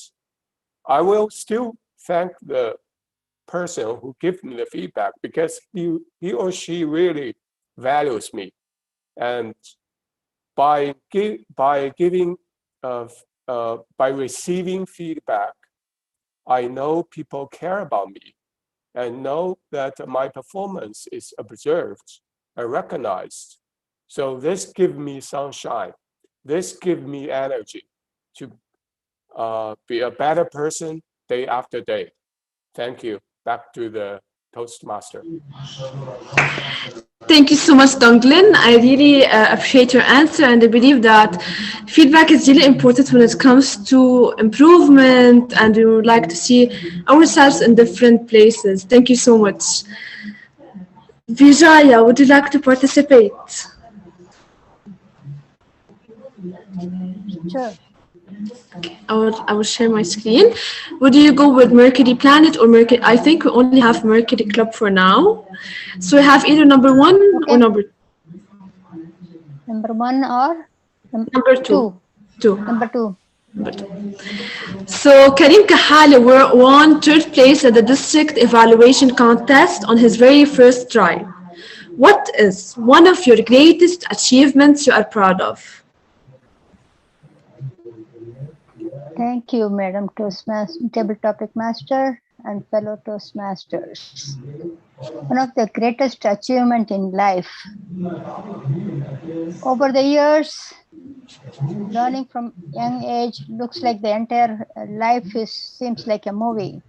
I will still thank the person who gives me the feedback, because he or she really values me. And by receiving feedback, I know people care about me and know that my performance is observed and recognized. So this gives me sunshine. This gives me energy to be a better person day after day. Thank you. Back to the Toastmaster. Thank you so much, Dunglin. I really appreciate your answer, and I believe that feedback is really important when it comes to improvement, and we would like to see ourselves in different places. Thank you so much. Vijaya, would you like to participate? Sure. I will share my screen. Would you go with Mercury Planet or Mercury? I think we only have Mercury Club for now. So we have either number 1 or number 2. Number 1 or number 2. Number 2. So Karim Kahale won 3rd place at the district evaluation contest on his very first try. What is one of your greatest achievements you are proud of? Thank you, Madam Table Topic Master and fellow Toastmasters. One of the greatest achievements in life. Over the years, learning from young age looks like the entire life seems like a movie,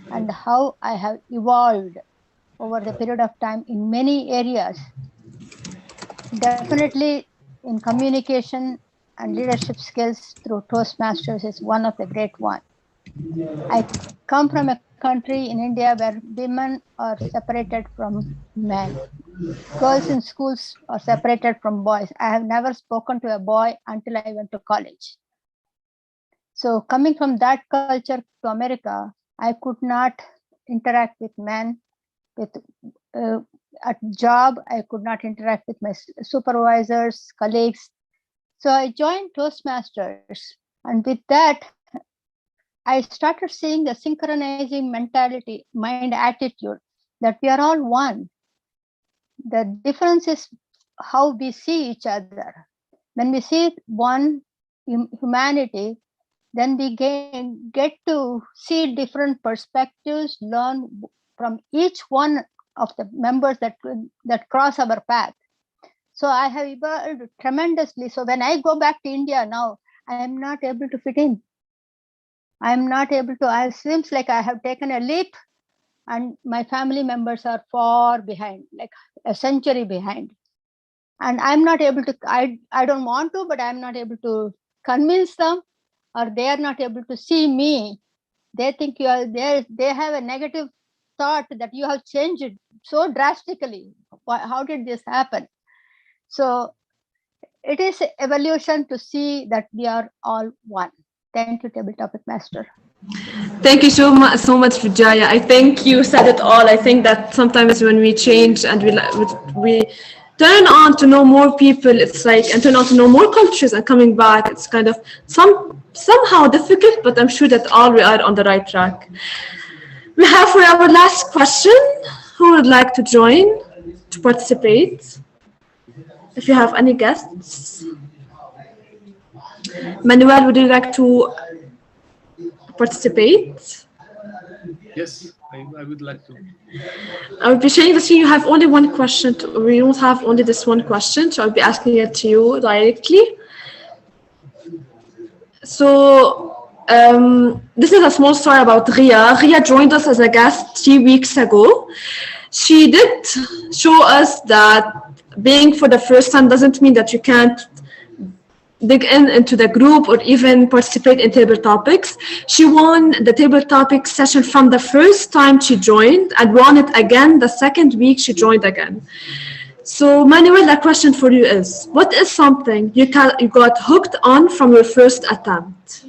and how I have evolved over the period of time in many areas. Definitely in communication and leadership skills through Toastmasters is one of the great ones. I come from a country in India where women are separated from men. Girls in schools are separated from boys. I have never spoken to a boy until I went to college. So coming from that culture to America, I could not interact with men. With at job, I could not interact with my supervisors, colleagues. So I joined Toastmasters, and with that, I started seeing the synchronizing mentality, mind attitude, that we are all one. The difference is how we see each other. When we see one humanity, then we get to see different perspectives, learn from each one of the members that cross our path. So I have evolved tremendously. So when I go back to India now, I am not able to fit in. I'm not able to, it seems like I have taken a leap and my family members are far behind, like a century behind. And I'm not able to, I don't want to, but I'm not able to convince them, or they are not able to see me. They think you are there, they have a negative thought that you have changed so drastically. How did this happen? So it is evolution to see that we are all one. Thank you, Table Topic Master. Thank you so much, Vijaya. I think you said it all. I think that sometimes when we change and we turn on to know more people, it's like, and turn on to know more cultures and coming back, it's kind of somehow difficult, but I'm sure that all we are on the right track. We have for our last question, who would like to join to participate? If you have any guests. Manuel, would you like to participate? Yes, I would like to. I would be sharing the screen. You have only one question. We don't have only this one question, so I'll be asking it to you directly. So this is a small story about Ria. Ria joined us as a guest 3 weeks ago. She did show us that being for the first time doesn't mean that you can't dig into the group or even participate in table topics. She won the table topics session from the first time she joined and won it again the second week she joined again. So Manuel, the question for you is, what is something you got hooked on from your first attempt?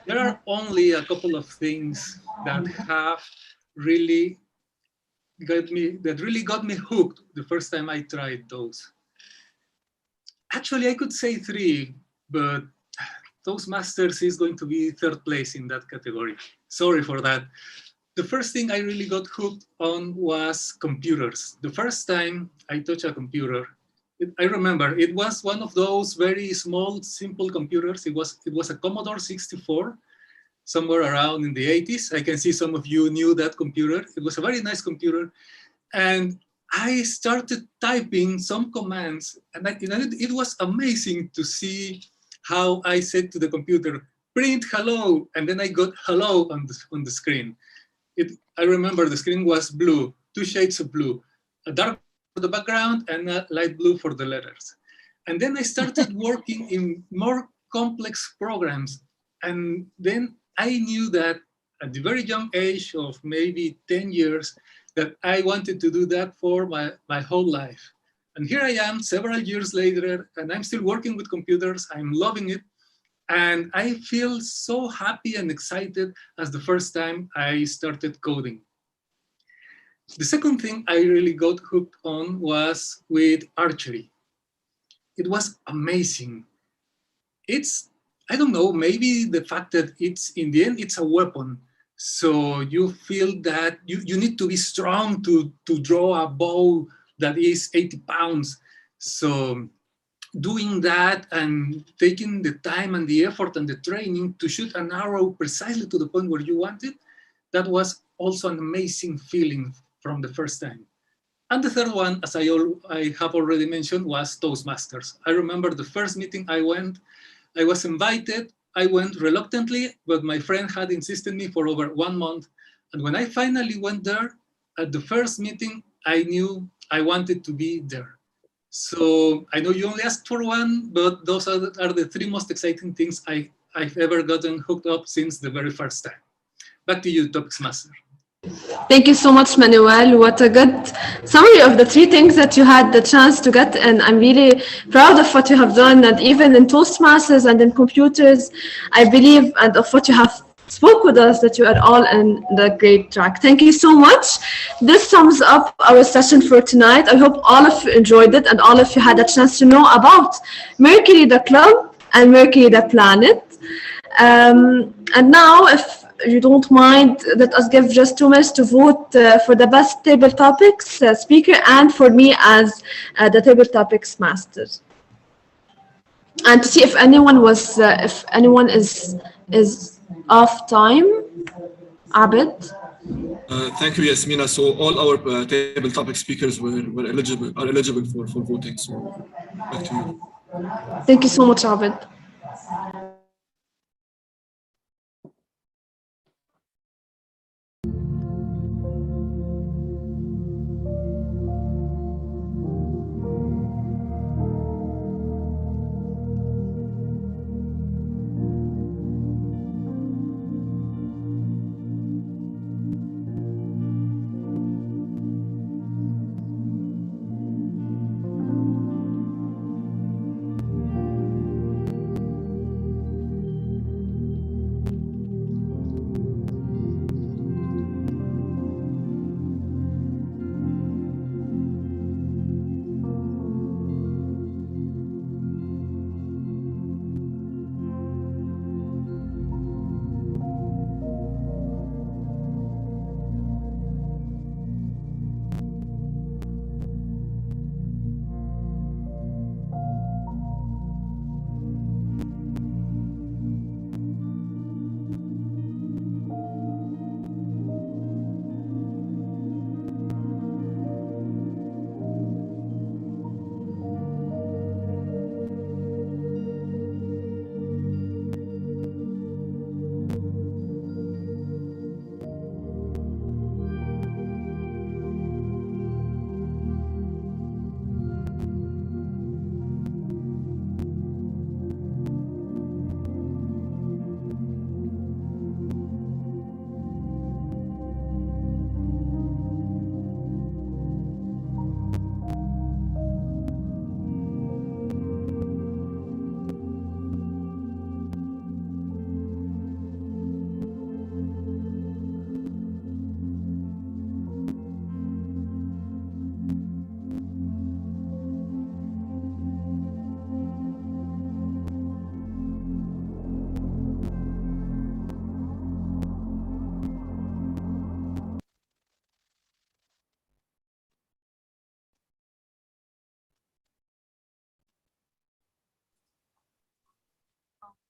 There are only a couple of things that have really got me hooked the first time I tried those. Actually, I could say 3, but Toastmasters is going to be 3rd place in that category. Sorry for that. The first thing I really got hooked on was computers. The first time I touched a computer, I remember it was one of those very small, simple computers. It was a Commodore 64, somewhere around in the 80s. I can see some of you knew that computer. It was a very nice computer. And I started typing some commands, and it was amazing to see how I said to the computer, print hello, and then I got hello on the screen. I remember the screen was blue, 2 shades of blue, a dark for the background and a light blue for the letters. And then I started working in more complex programs. And then I knew that at the very young age of maybe 10 years, that I wanted to do that for my whole life. And here I am several years later, and I'm still working with computers. I'm loving it. And I feel so happy and excited as the first time I started coding. The second thing I really got hooked on was with archery. It was amazing. I don't know, maybe the fact that in the end, it's a weapon. So you feel that you need to be strong to draw a bow that is 80 pounds. So doing that and taking the time and the effort and the training to shoot an arrow precisely to the point where you want it, that was also an amazing feeling from the first time. And the third one, as I have already mentioned, was Toastmasters. I remember the first meeting I went, I was invited, I went reluctantly, but my friend had insisted me for over 1 month. And when I finally went there, at the first meeting, I knew I wanted to be there. So I know you only asked for one, but those are the three most exciting things I've ever gotten hooked up since the very first time. Back to you, Topics Master. Thank you so much, Manuel. What a good summary of the three things that you had the chance to get. And I'm really proud of what you have done. And even in Toastmasters and in computers, I believe, and of what you have spoke with us, that you are all in the great track. Thank you so much. This sums up our session for tonight. I hope all of you enjoyed it and all of you had a chance to know about Mercury the club and Mercury the planet. And now, if you don't mind, let us give just 2 minutes to vote for the best table topics speaker and for me as the table topics master. And to see if anyone is off time. Abid. Thank you, Yasmina. So all our table topic speakers are eligible for voting. So back to you. Thank you so much, Abid.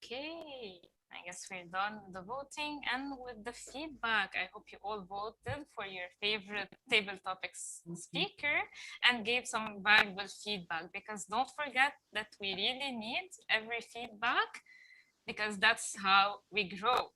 Okay, I guess we're done with the voting and with the feedback. I hope you all voted for your favorite table topics speaker and gave some valuable feedback, because don't forget that we really need every feedback, because that's how we grow.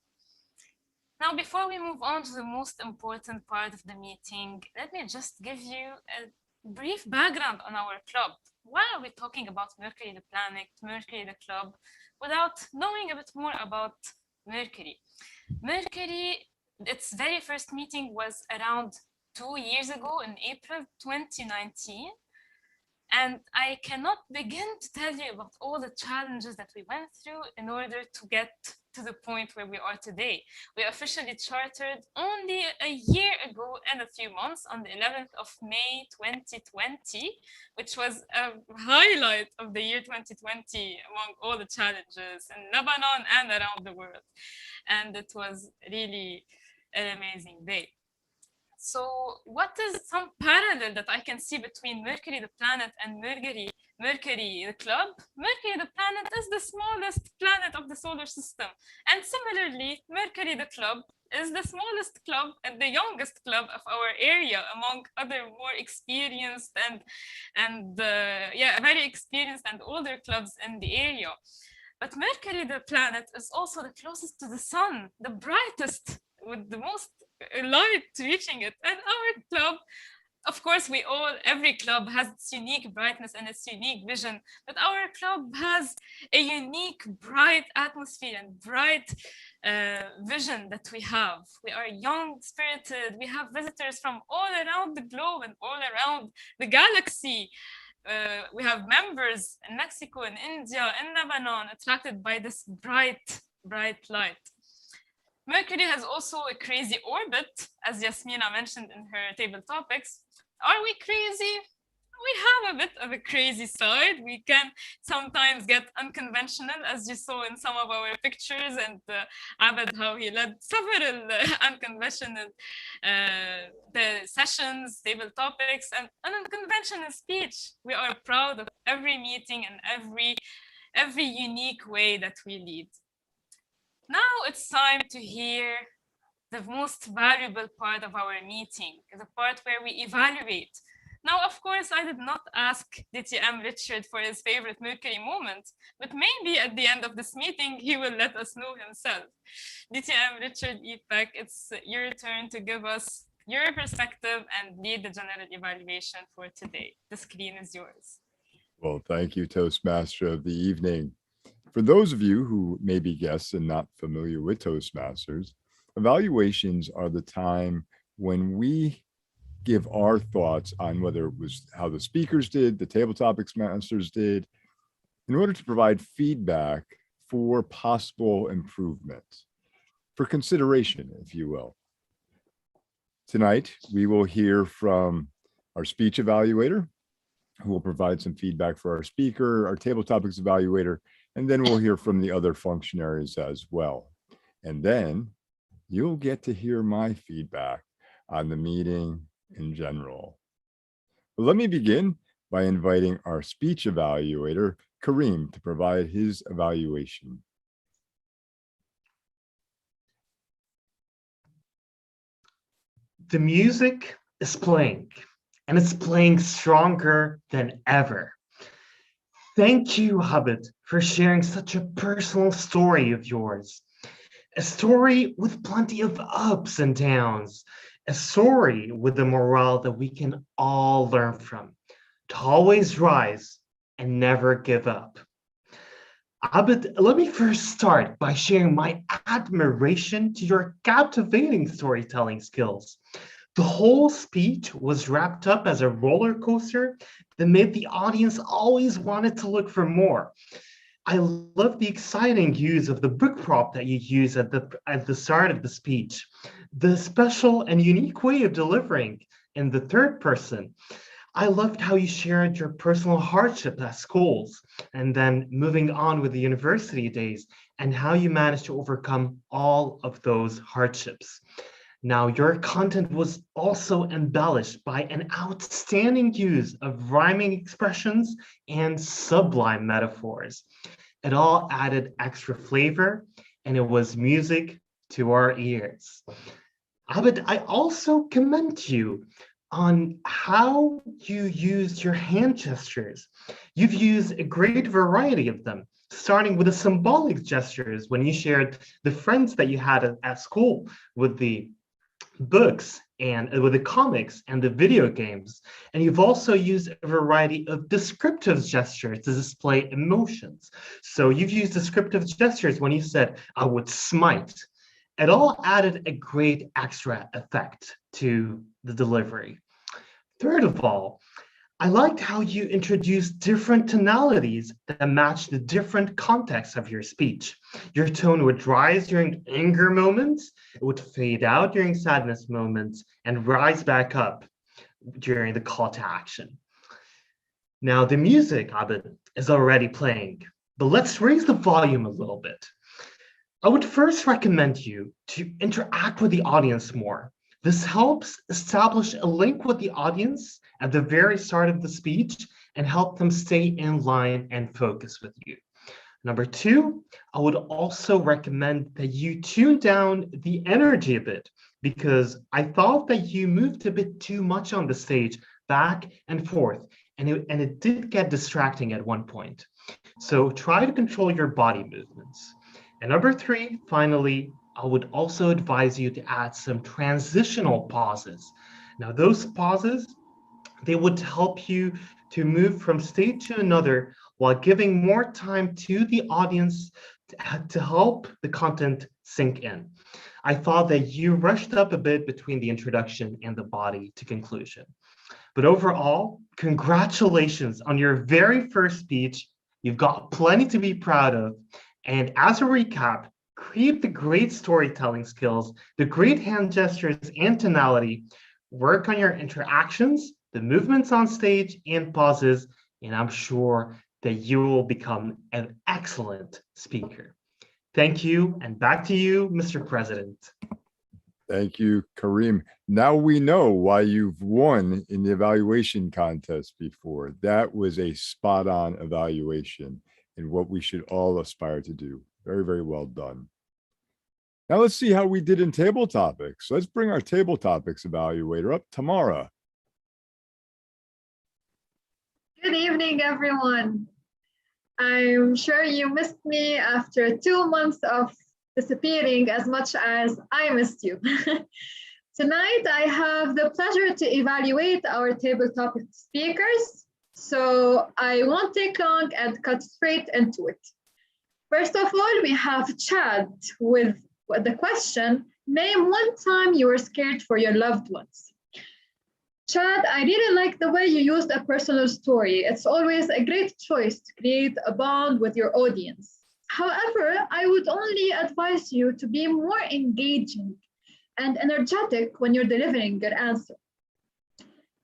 Now, before we move on to the most important part of the meeting, let me just give you a brief background on our club. Why are we talking about Mercury the planet, Mercury the club, without knowing a bit more about Mercury? Mercury, its very first meeting was around 2 years ago in April 2019. And I cannot begin to tell you about all the challenges that we went through in order to get to the point where we are today. We officially chartered only a year ago and a few months, on the 11th of May 2020, which was a highlight of the year 2020 among all the challenges in Lebanon and around the world. And it was really an amazing day. So what is some parallel that I can see between Mercury the planet and Mercury the club? Mercury the planet is the smallest planet of the solar system. And similarly, Mercury the club is the smallest club and the youngest club of our area, among other more experienced and very experienced and older clubs in the area. But Mercury the planet is also the closest to the sun, the brightest, with the most light reaching it. And our club Of course, every club has its unique brightness and its unique vision, but our club has a unique, bright atmosphere and bright vision that we have. We are young, spirited. We have visitors from all around the globe and all around the galaxy. We have members in Mexico, in India, in Lebanon, attracted by this bright, bright light. Mercury has also a crazy orbit, as Yasmina mentioned in her table topics. Are we crazy? We have a bit of a crazy side. We can sometimes get unconventional, as you saw in some of our pictures, and Abed, how he led several unconventional sessions, table topics, and an unconventional speech. We are proud of every meeting and every unique way that we lead. Now it's time to hear the most valuable part of our meeting, the part where we evaluate. Now, of course, I did not ask DTM Richard for his favorite Mercury moment, but maybe at the end of this meeting, he will let us know himself. DTM Richard Ipek, it's your turn to give us your perspective and lead the general evaluation for today. The screen is yours. Well, thank you, Toastmaster of the evening. For those of you who may be guests and not familiar with Toastmasters, evaluations are the time when we give our thoughts on whether it was how the speakers did, the table topics masters did, in order to provide feedback for possible improvement, for consideration, if you will. Tonight, we will hear from our speech evaluator, who will provide some feedback for our speaker, our table topics evaluator, and then we'll hear from the other functionaries as well. And then you'll get to hear my feedback on the meeting in general. But let me begin by inviting our speech evaluator, Kareem, to provide his evaluation. The music is playing, and it's playing stronger than ever. Thank you, Habit, for sharing such a personal story of yours. A story with plenty of ups and downs. A story with a morale that we can all learn from. To always rise and never give up. Abid, let me first start by sharing my admiration to your captivating storytelling skills. The whole speech was wrapped up as a roller coaster that made the audience always wanted to look for more. I love the exciting use of the book prop that you use at the start of the speech, the special and unique way of delivering in the third person. I loved how you shared your personal hardship at schools and then moving on with the university days and how you managed to overcome all of those hardships. Now, your content was also embellished by an outstanding use of rhyming expressions and sublime metaphors. It all added extra flavor and it was music to our ears. Abid, I also commend you on how you used your hand gestures. You've used a great variety of them, starting with the symbolic gestures when you shared the friends that you had at school with the books and with the comics and the video games. And you've also used a variety of descriptive gestures to display emotions. So you've used descriptive gestures when you said, I would smite. It all added a great extra effect to the delivery. Third of all, I liked how you introduced different tonalities that match the different contexts of your speech. Your tone would rise during anger moments, it would fade out during sadness moments, and rise back up during the call to action. Now, the music of it is already playing, but let's raise the volume a little bit. I would first recommend you to interact with the audience more. This helps establish a link with the audience at the very start of the speech and help them stay in line and focus with you. Number two, I would also recommend that you tune down the energy a bit because I thought that you moved a bit too much on the stage, back and forth, and it did get distracting at one point. So try to control your body movements. And number three, finally, I would also advise you to add some transitional pauses. Now, those pauses They would help you to move from state to another while giving more time to the audience to help the content sink in. I thought that you rushed up a bit between the introduction and the body to conclusion. But overall, congratulations on your very first speech. You've got plenty to be proud of. And as a recap, keep the great storytelling skills, the great hand gestures and tonality, work on your interactions, the movements on stage and pauses, and I'm sure that you will become an excellent speaker. Thank you, and back to you, Mr. President. Thank you, Kareem. Now we know why you've won in the evaluation contest before. That was a spot-on evaluation and what we should all aspire to do. Very, very well done. Now let's see how we did in table topics. Let's bring our table topics evaluator up, Tamara. Good evening, everyone. I'm sure you missed me after 2 months of disappearing as much as I missed you. Tonight, I have the pleasure to evaluate our table topic speakers. So I won't take long and cut straight into it. First of all, we have Chad with the question, name one time you were scared for your loved ones. Chad, I really like the way you used a personal story. It's always a great choice to create a bond with your audience. However, I would only advise you to be more engaging and energetic when you're delivering your answer.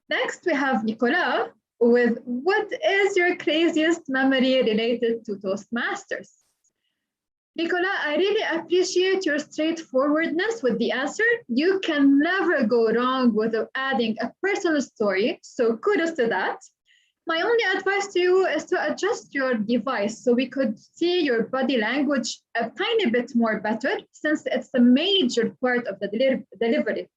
Next, we have Nicolas with what is your craziest memory related to Toastmasters? Nicola, I really appreciate your straightforwardness with the answer. You can never go wrong with adding a personal story, so kudos to that. My only advice to you is to adjust your device so we could see your body language a tiny bit more better, since it's a major part of the delivery.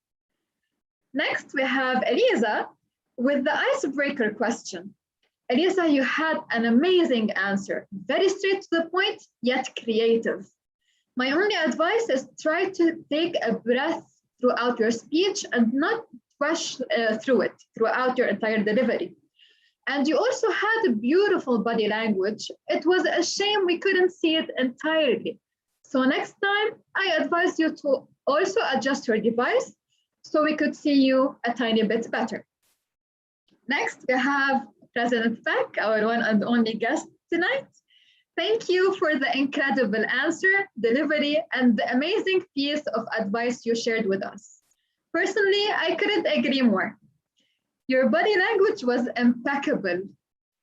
Next, we have Elisa with the icebreaker question. Elisa, you had an amazing answer, very straight to the point, yet creative. My only advice is try to take a breath throughout your speech and not rush through it throughout your entire delivery. And you also had a beautiful body language. It was a shame we couldn't see it entirely. So next time, I advise you to also adjust your device so we could see you a tiny bit better. Next, we have President Peck, our one and only guest tonight. Thank you for the incredible answer, delivery, and the amazing piece of advice you shared with us. Personally, I couldn't agree more. Your body language was impeccable.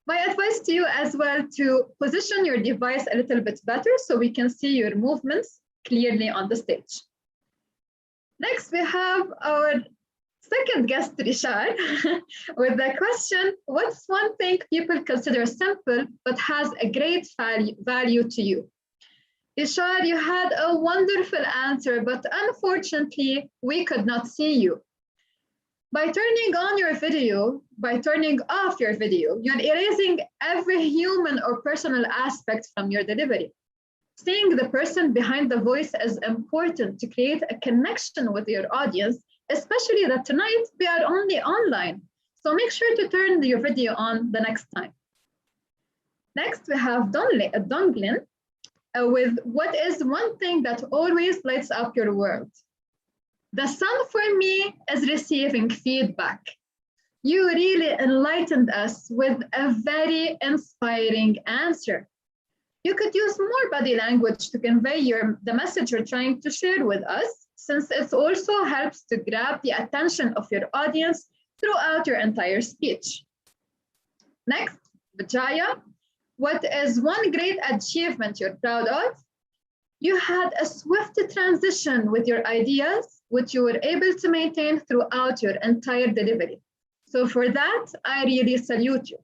My advice to you as well to position your device a little bit better so we can see your movements clearly on the stage. Next, we have our second guest, Richard, with the question, what's one thing people consider simple but has a great value to you? Richard, you had a wonderful answer, but unfortunately, we could not see you. By turning on your video, by turning off your video, you're erasing every human or personal aspect from your delivery. Seeing the person behind the voice is important to create a connection with your audience, especially that tonight we are only online. So make sure to turn your video on the next time. Next, we have Donglin with what is one thing that always lights up your world? The sun for me is receiving feedback. You really enlightened us with a very inspiring answer. You could use more body language to convey the message you're trying to share with us, since it also helps to grab the attention of your audience throughout your entire speech. Next, Vijaya, what is one great achievement you're proud of? You had a swift transition with your ideas, which you were able to maintain throughout your entire delivery. So for that, I really salute you.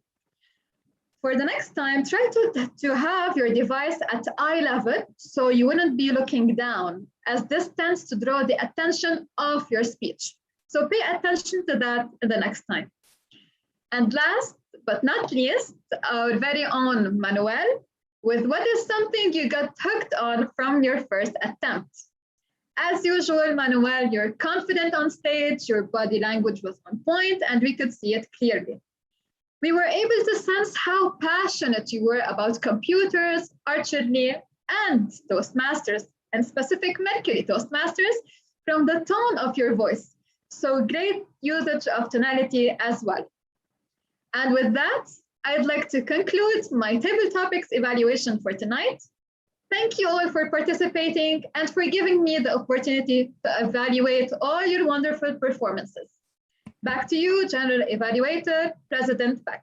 For the next time, try to have your device at eye level so you wouldn't be looking down, as this tends to draw the attention of your speech. So pay attention to that the next time. And last but not least, our very own Manuel, with what is something you got hooked on from your first attempt. As usual, Manuel, you're confident on stage, your body language was on point, and we could see it clearly. We were able to sense how passionate you were about computers, archery, and Toastmasters, and specific Mercury Toastmasters from the tone of your voice. So great usage of tonality as well. And with that, I'd like to conclude my table topics evaluation for tonight. Thank you all for participating and for giving me the opportunity to evaluate all your wonderful performances. Back to you, General Evaluator, President Peck.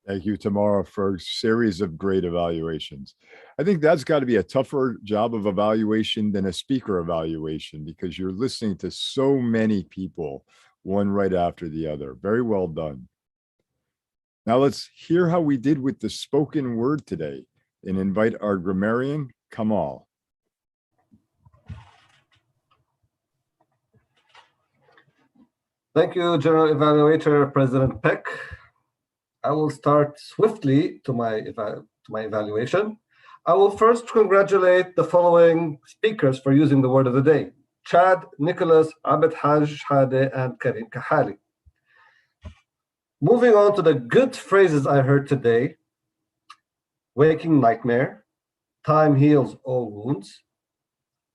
Thank you, Tamara, for a series of great evaluations. I think that's got to be a tougher job of evaluation than a speaker evaluation because you're listening to so many people, one right after the other. Very well done. Now let's hear how we did with the spoken word today and invite our grammarian, Kamal. Thank you, General Evaluator President Peck. I will start swiftly to my evaluation. I will first congratulate the following speakers for using the word of the day: Chad, Nicholas, Abed Haj Hade, and Karim Kahali. Moving on to the good phrases I heard today: waking nightmare, time heals all wounds,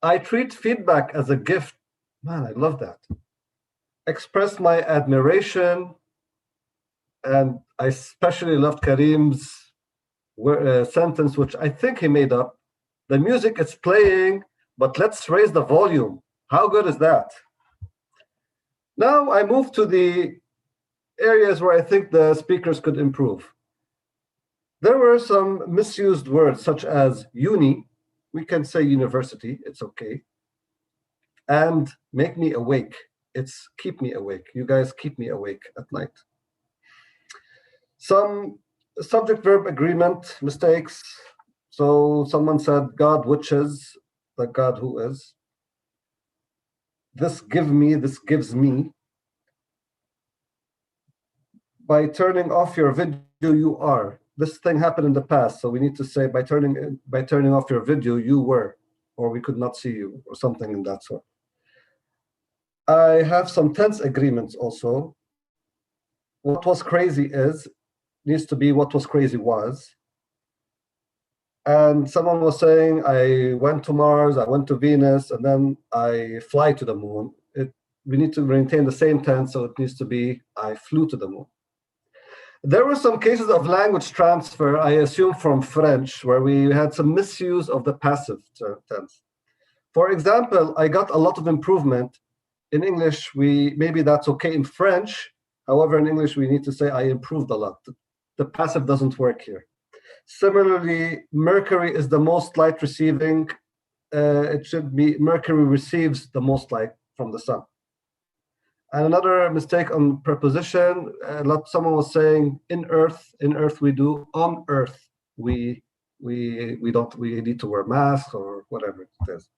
I treat feedback as a gift. Man, I love that. Express my admiration, and I especially loved Karim's sentence, which I think he made up. The music is playing, but let's raise the volume. How good is that? Now I move to the areas where I think the speakers could improve. There were some misused words such as uni, we can say university, it's okay, and make me awake. It's keep me awake. You guys keep me awake at night. Some subject verb agreement mistakes. So someone said God which is, the God who is. This give me, this gives me. By turning off your video, you are. This thing happened in the past, so we need to say by turning off your video, you were, or we could not see you, or something in that sort. I have some tense agreements also. What was crazy is needs to be what was crazy was. And someone was saying, I went to Mars, I went to Venus, and then I fly to the moon. We need to maintain the same tense, so it needs to be I flew to the moon. There were some cases of language transfer, I assume from French, where we had some misuse of the passive tense. For example, I got a lot of improvement. In English, maybe that's okay in French. However, in English, we need to say I improved a lot. The passive doesn't work here. Similarly, Mercury is the most light receiving. It should be Mercury receives the most light from the sun. And another mistake on preposition, someone was saying in Earth we do, on Earth we need to wear masks or whatever it is.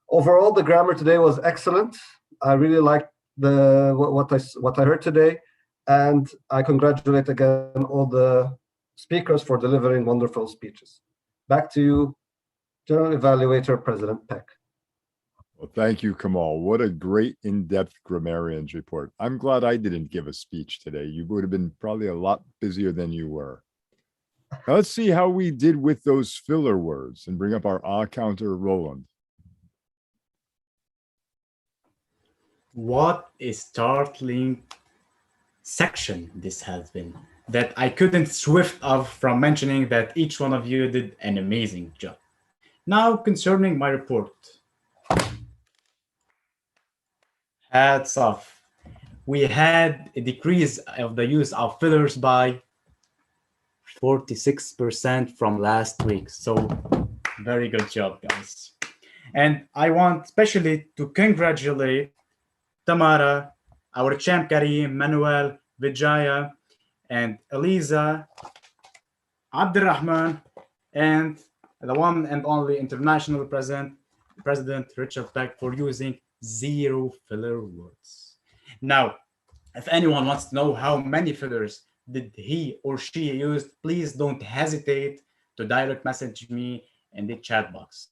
Overall, the grammar today was excellent. I really liked what I heard today, and I congratulate again all the speakers for delivering wonderful speeches. Back to you, General Evaluator President Peck. Well, thank you, Kamal. What a great in-depth grammarian's report. I'm glad I didn't give a speech today. You would have been probably a lot busier than you were. Now let's see how we did with those filler words and bring up our counter, Roland. What a startling section this has been, that I couldn't swift off from mentioning that each one of you did an amazing job. Now concerning my report. Hats off. We had a decrease of the use of fillers by 46% from last week. So very good job, guys. And I want especially to congratulate Tamara, our champ Karim, Manuel, Vijaya, and Eliza, Abdurrahman, and the one and only international President Richard Peck for using 0 filler words. Now, if anyone wants to know how many fillers did he or she use, please don't hesitate to direct message me in the chat box.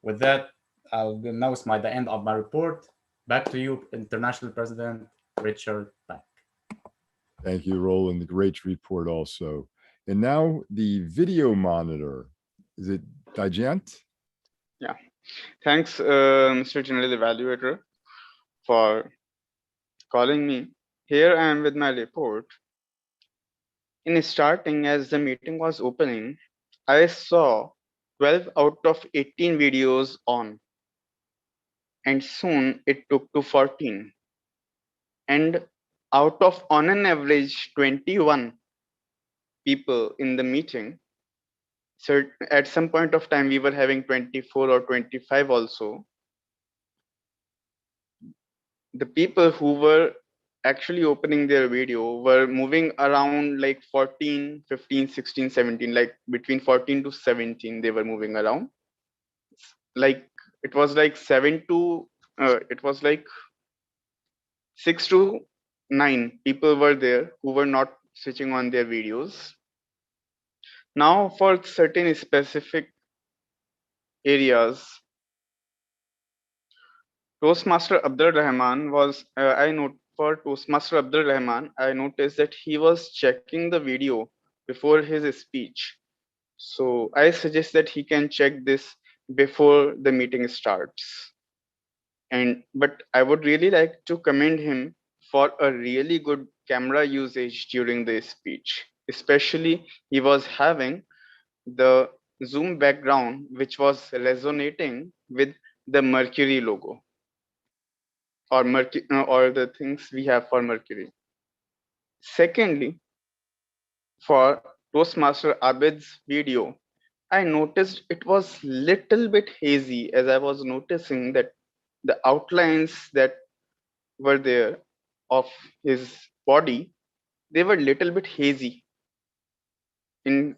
With that, I'll announce the end of my report. Back to you, International President Richard Beck. Thank you, Roland. Great report also. And now the video monitor. Is it Digent? Yeah. Thanks, Mr. General Evaluator, for calling me. Here I am with my report. In starting, as the meeting was opening, I saw 12 out of 18 videos on, and soon it took to 14. And out of on an average 21 people in the meeting, so at some point of time we were having 24 or 25 also. The people who were actually opening their video were moving around like 14, 15, 16, 17, like between 14 to 17 they were moving around. Like it was like 6 to 9 people were there who were not switching on their videos. Now for certain specific areas, Toastmaster Abdul Rahman was, for Toastmaster Abdul Rahman, I noticed that he was checking the video before his speech. So I suggest that he can check this before the meeting starts. But I would really like to commend him for a really good camera usage during the speech. Especially he was having the Zoom background, which was resonating with the Mercury logo. Or the things we have for Mercury. Secondly, for Toastmaster Abid's video, I noticed it was little bit hazy, as I was noticing that the outlines that were there of his body, they were little bit hazy in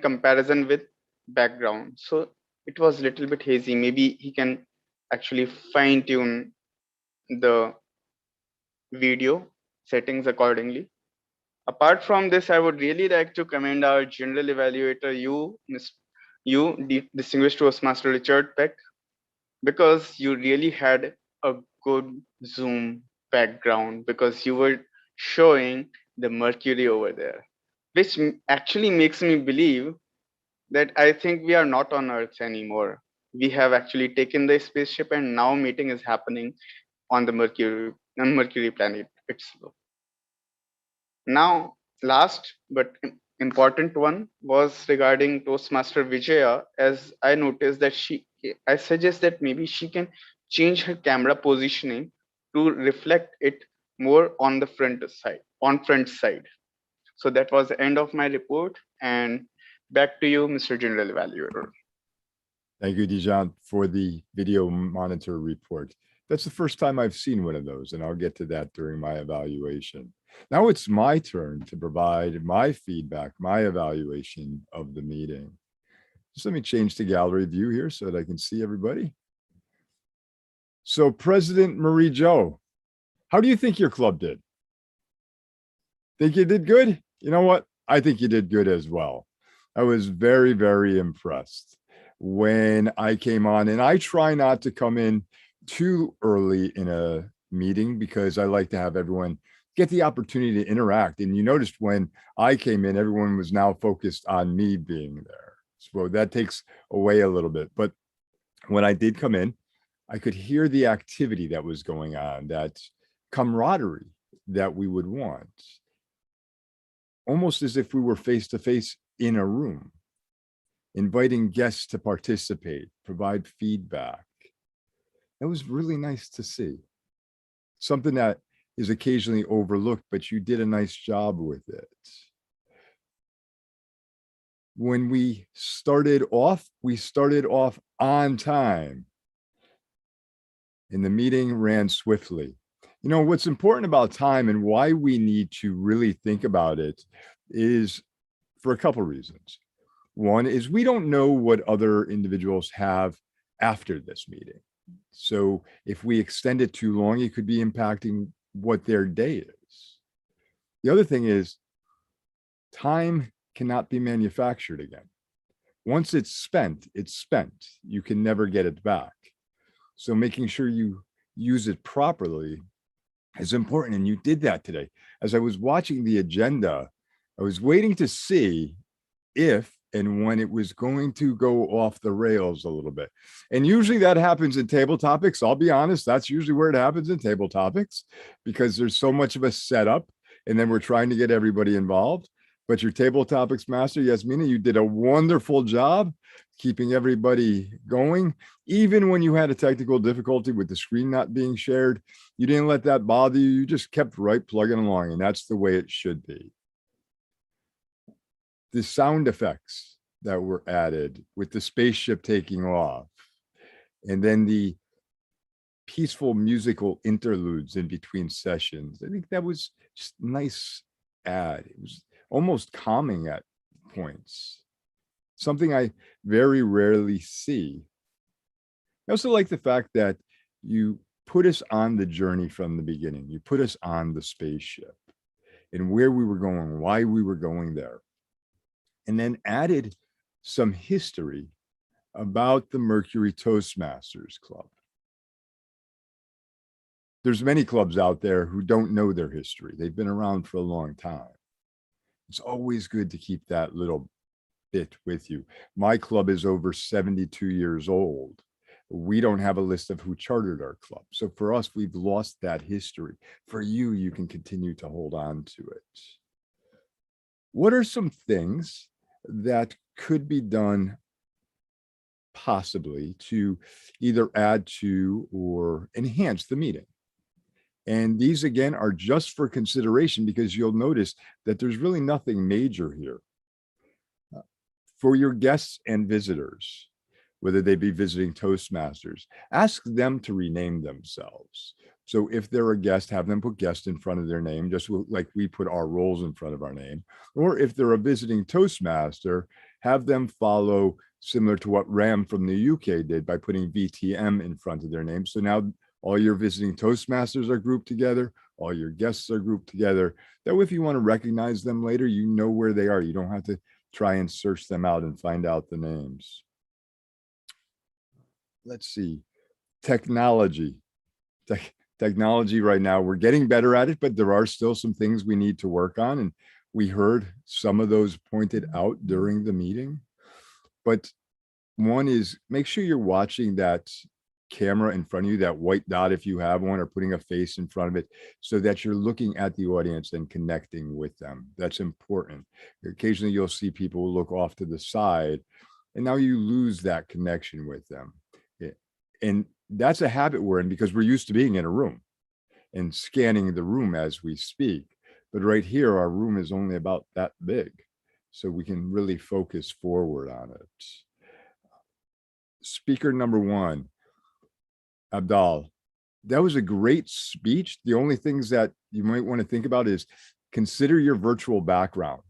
comparison with background. So it was little bit hazy. Maybe he can actually fine tune the video settings accordingly. Apart from this, I would really like to commend our general evaluator, distinguished Toastmaster Richard Peck, because you really had a good Zoom background, because you were showing the Mercury over there, which actually makes me believe that I think we are not on Earth anymore. We have actually taken the spaceship, and now meeting is happening on the Mercury planet itself. Now, last but important one was regarding Toastmaster Vijaya, as I noticed that I suggest that maybe she can change her camera positioning to reflect it more on the front side. So that was the end of my report, and back to you, Mr. General Evaluator. Thank you, Dijon, for the video monitor report. That's the first time I've seen one of those, and I'll get to that during my evaluation. Now it's my turn to provide my feedback, my evaluation of the meeting. Just let me change to gallery view here so that I can see everybody. So President Marie Jo, how do you think your club did? Think you did good? You know what? I think you did good as well. I was very, very impressed when I came on, and I try not to come in too early in a meeting because I like to have everyone get the opportunity to interact. And you noticed when I came in, everyone was now focused on me being there. So that takes away a little bit. But when I did come in, I could hear the activity that was going on, that camaraderie that we would want, almost as if we were face to face in a room, inviting guests to participate, provide feedback. It was really nice to see. Something that is occasionally overlooked, but you did a nice job with it. When we started off on time, and the meeting ran swiftly. You know, what's important about time and why we need to really think about it is for a couple reasons. One is we don't know what other individuals have after this meeting. So if we extend it too long, it could be impacting what their day is. The other thing is time cannot be manufactured again. Once it's spent, it's spent. You can never get it back. So making sure you use it properly is important. And you did that today. As I was watching the agenda, I was waiting to see if and when it was going to go off the rails a little bit. And usually that happens in table topics. I'll be honest, that's usually where it happens in table topics, because there's so much of a setup and then we're trying to get everybody involved. But your table topics master, Yasmina, you did a wonderful job keeping everybody going. Even when you had a technical difficulty with the screen not being shared, you didn't let that bother you. You just kept right plugging along, and that's the way it should be. The sound effects that were added with the spaceship taking off, and then the peaceful musical interludes in between sessions. I think that was just a nice add. It was almost calming at points, something I very rarely see. I also like the fact that you put us on the journey from the beginning. You put us on the spaceship and where we were going, why we were going there, and then added some history about the Mercury Toastmasters Club. There's many clubs out there who don't know their history. They've been around for a long time. It's always good to keep that little bit with you. My club is over 72 years old. We don't have a list of who chartered our club. So for us, we've lost that history. For you, you can continue to hold on to it. What are some things that could be done possibly to either add to or enhance the meeting? And these, again, are just for consideration, because you'll notice that there's really nothing major here. For your guests and visitors, whether they be visiting Toastmasters, ask them to rename themselves. So if they're a guest, have them put guest in front of their name, just like we put our roles in front of our name. Or if they're a visiting Toastmaster, have them follow similar to what Ram from the UK did by putting VTM in front of their name. So now all your visiting Toastmasters are grouped together, all your guests are grouped together. That way, if you want to recognize them later, you know where they are. You don't have to try and search them out and find out the names. Let's see, technology. Technology right now, we're getting better at it, but there are still some things we need to work on. And we heard some of those pointed out during the meeting. But one is, make sure you're watching that camera in front of you, that white dot if you have one, or putting a face in front of it, so that you're looking at the audience and connecting with them. That's important. Occasionally you'll see people look off to the side, and now you lose that connection with them. And that's a habit we're in, because we're used to being in a room and scanning the room as we speak. But right here, our room is only about that big, so we can really focus forward on it. Speaker number one, Abdal, that was a great speech. The only things that you might want to think about is consider your virtual background,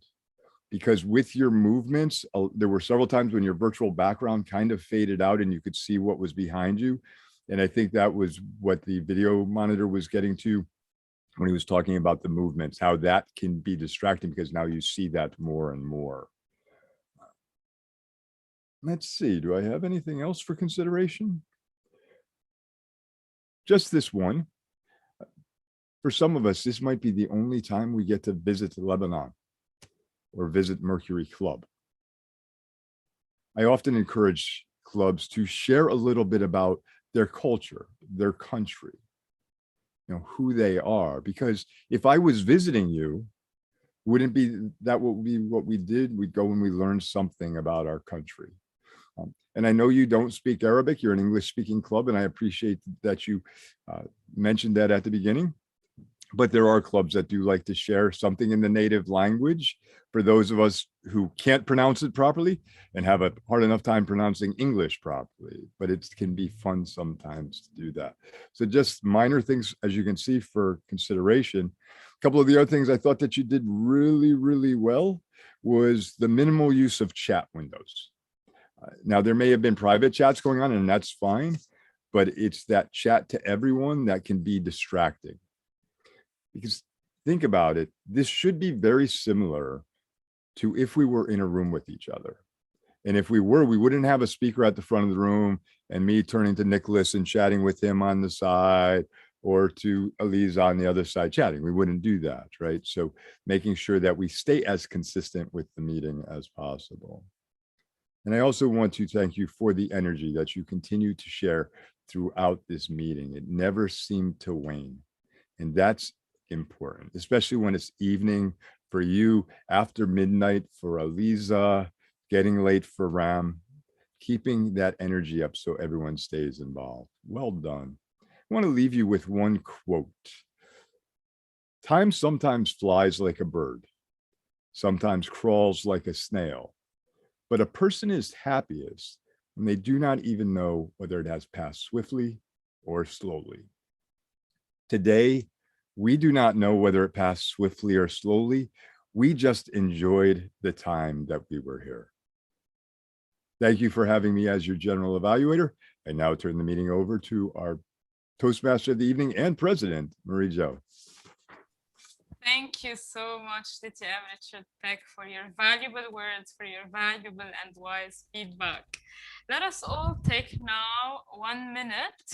because with your movements, there were several times when your virtual background kind of faded out and you could see what was behind you. And I think that was what the video monitor was getting to when he was talking about the movements, how that can be distracting, because now you see that more and more. Let's see, do I have anything else for consideration? Just this one. For some of us, this might be the only time we get to visit Lebanon or visit Mercury Club. I often encourage clubs to share a little bit about their culture, their country, who they are. Because if I was visiting you, wouldn't be that would be what we did? We'd go and we learned something about our country. And I know you don't speak Arabic, you're an English speaking club, and I appreciate that you mentioned that at the beginning. But there are clubs that do like to share something in the native language for those of us who can't pronounce it properly and have a hard enough time pronouncing English properly. But it can be fun sometimes to do that. So just minor things, as you can see, for consideration. A couple of the other things I thought that you did really, really well was the minimal use of chat windows. Now, there may have been private chats going on, and that's fine, but it's that chat to everyone that can be distracting. Because think about it, this should be very similar to if we were in a room with each other. And if we were, we wouldn't have a speaker at the front of the room and me turning to Nicholas and chatting with him on the side, or to Eliza on the other side chatting. We wouldn't do that, right? So making sure that we stay as consistent with the meeting as possible. And I also want to thank you for the energy that you continue to share throughout this meeting. It never seemed to wane. And that's important, especially when it's evening for you, after midnight for Eliza, getting late for Ram, keeping that energy up so everyone stays involved. Well done. I want to leave you with one quote. Time sometimes flies like a bird, sometimes crawls like a snail, but a person is happiest when they do not even know whether it has passed swiftly or slowly. Today, we do not know whether it passed swiftly or slowly. We just enjoyed the time that we were here. Thank you for having me as your general evaluator. I now turn the meeting over to our Toastmaster of the evening and president, Marie Jo. Thank you so much, DTM Richard Peck, for your valuable words, for your valuable and wise feedback. Let us all take now 1 minute,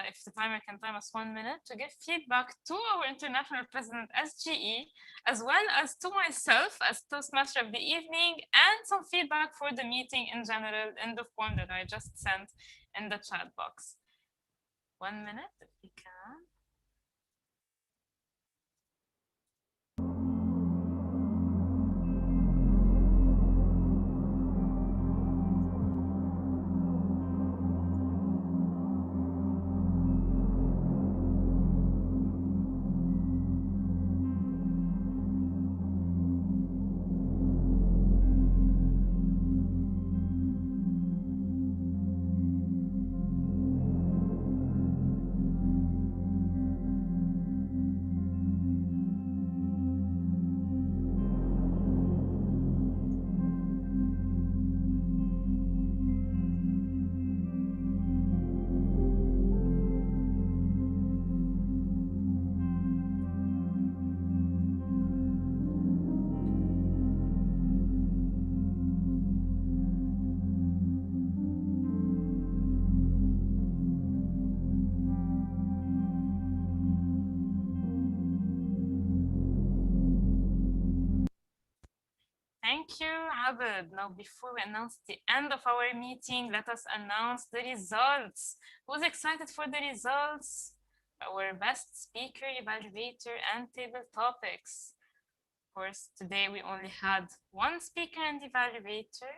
if the timer can time us 1 minute, to give feedback to our international president, SGE, as well as to myself as Toastmaster of the evening, and some feedback for the meeting in general in the form that I just sent in the chat box. 1 minute, if we can. Thank you, Abed. Now, before we announce the end of our meeting, let us announce the results. Who's excited for the results? Our best speaker, evaluator, and table topics. Of course, today we only had one speaker and evaluator.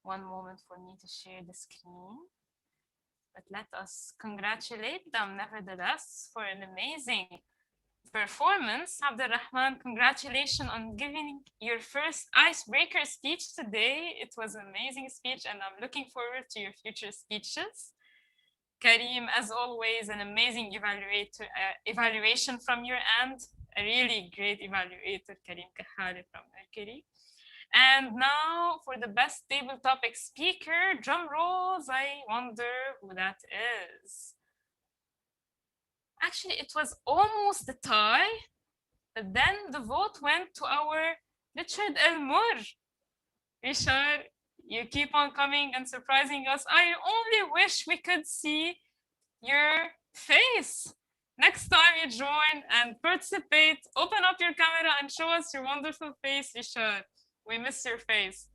One moment for me to share the screen. But let us congratulate them nevertheless for an amazing performance. Abdulrahman, congratulations on giving your first icebreaker speech today. It was an amazing speech, and I'm looking forward to your future speeches. Karim, as always, an amazing evaluation from your end. A really great evaluator, Karim Kahali from Mercury. And now for the best table topic speaker, drum rolls. I wonder who that is. Actually, it was almost a tie, but then the vote went to our Richard Elmore. Richard, you keep on coming and surprising us. I only wish we could see your face. Next time you join and participate, open up your camera and show us your wonderful face, Richard. We miss your face.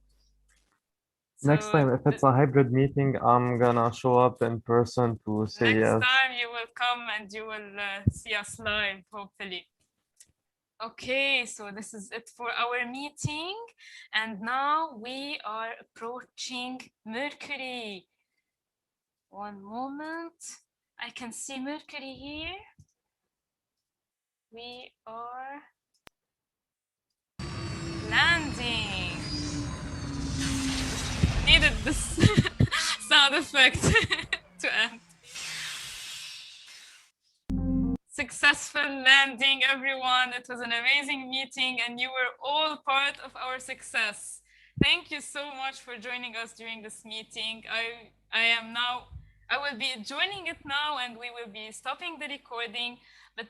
Next time, if it's a hybrid meeting, I'm gonna show up in person to say yes. Next time you will come and you will see us live, hopefully. Okay, so this is it for our meeting. And now we are approaching Mercury. One moment. I can see Mercury here. We are landing. Needed this sound effect to end. Successful landing, everyone. It was an amazing meeting and you were all part of our success. Thank you so much for joining us during this meeting. I will be joining it now and we will be stopping the recording. But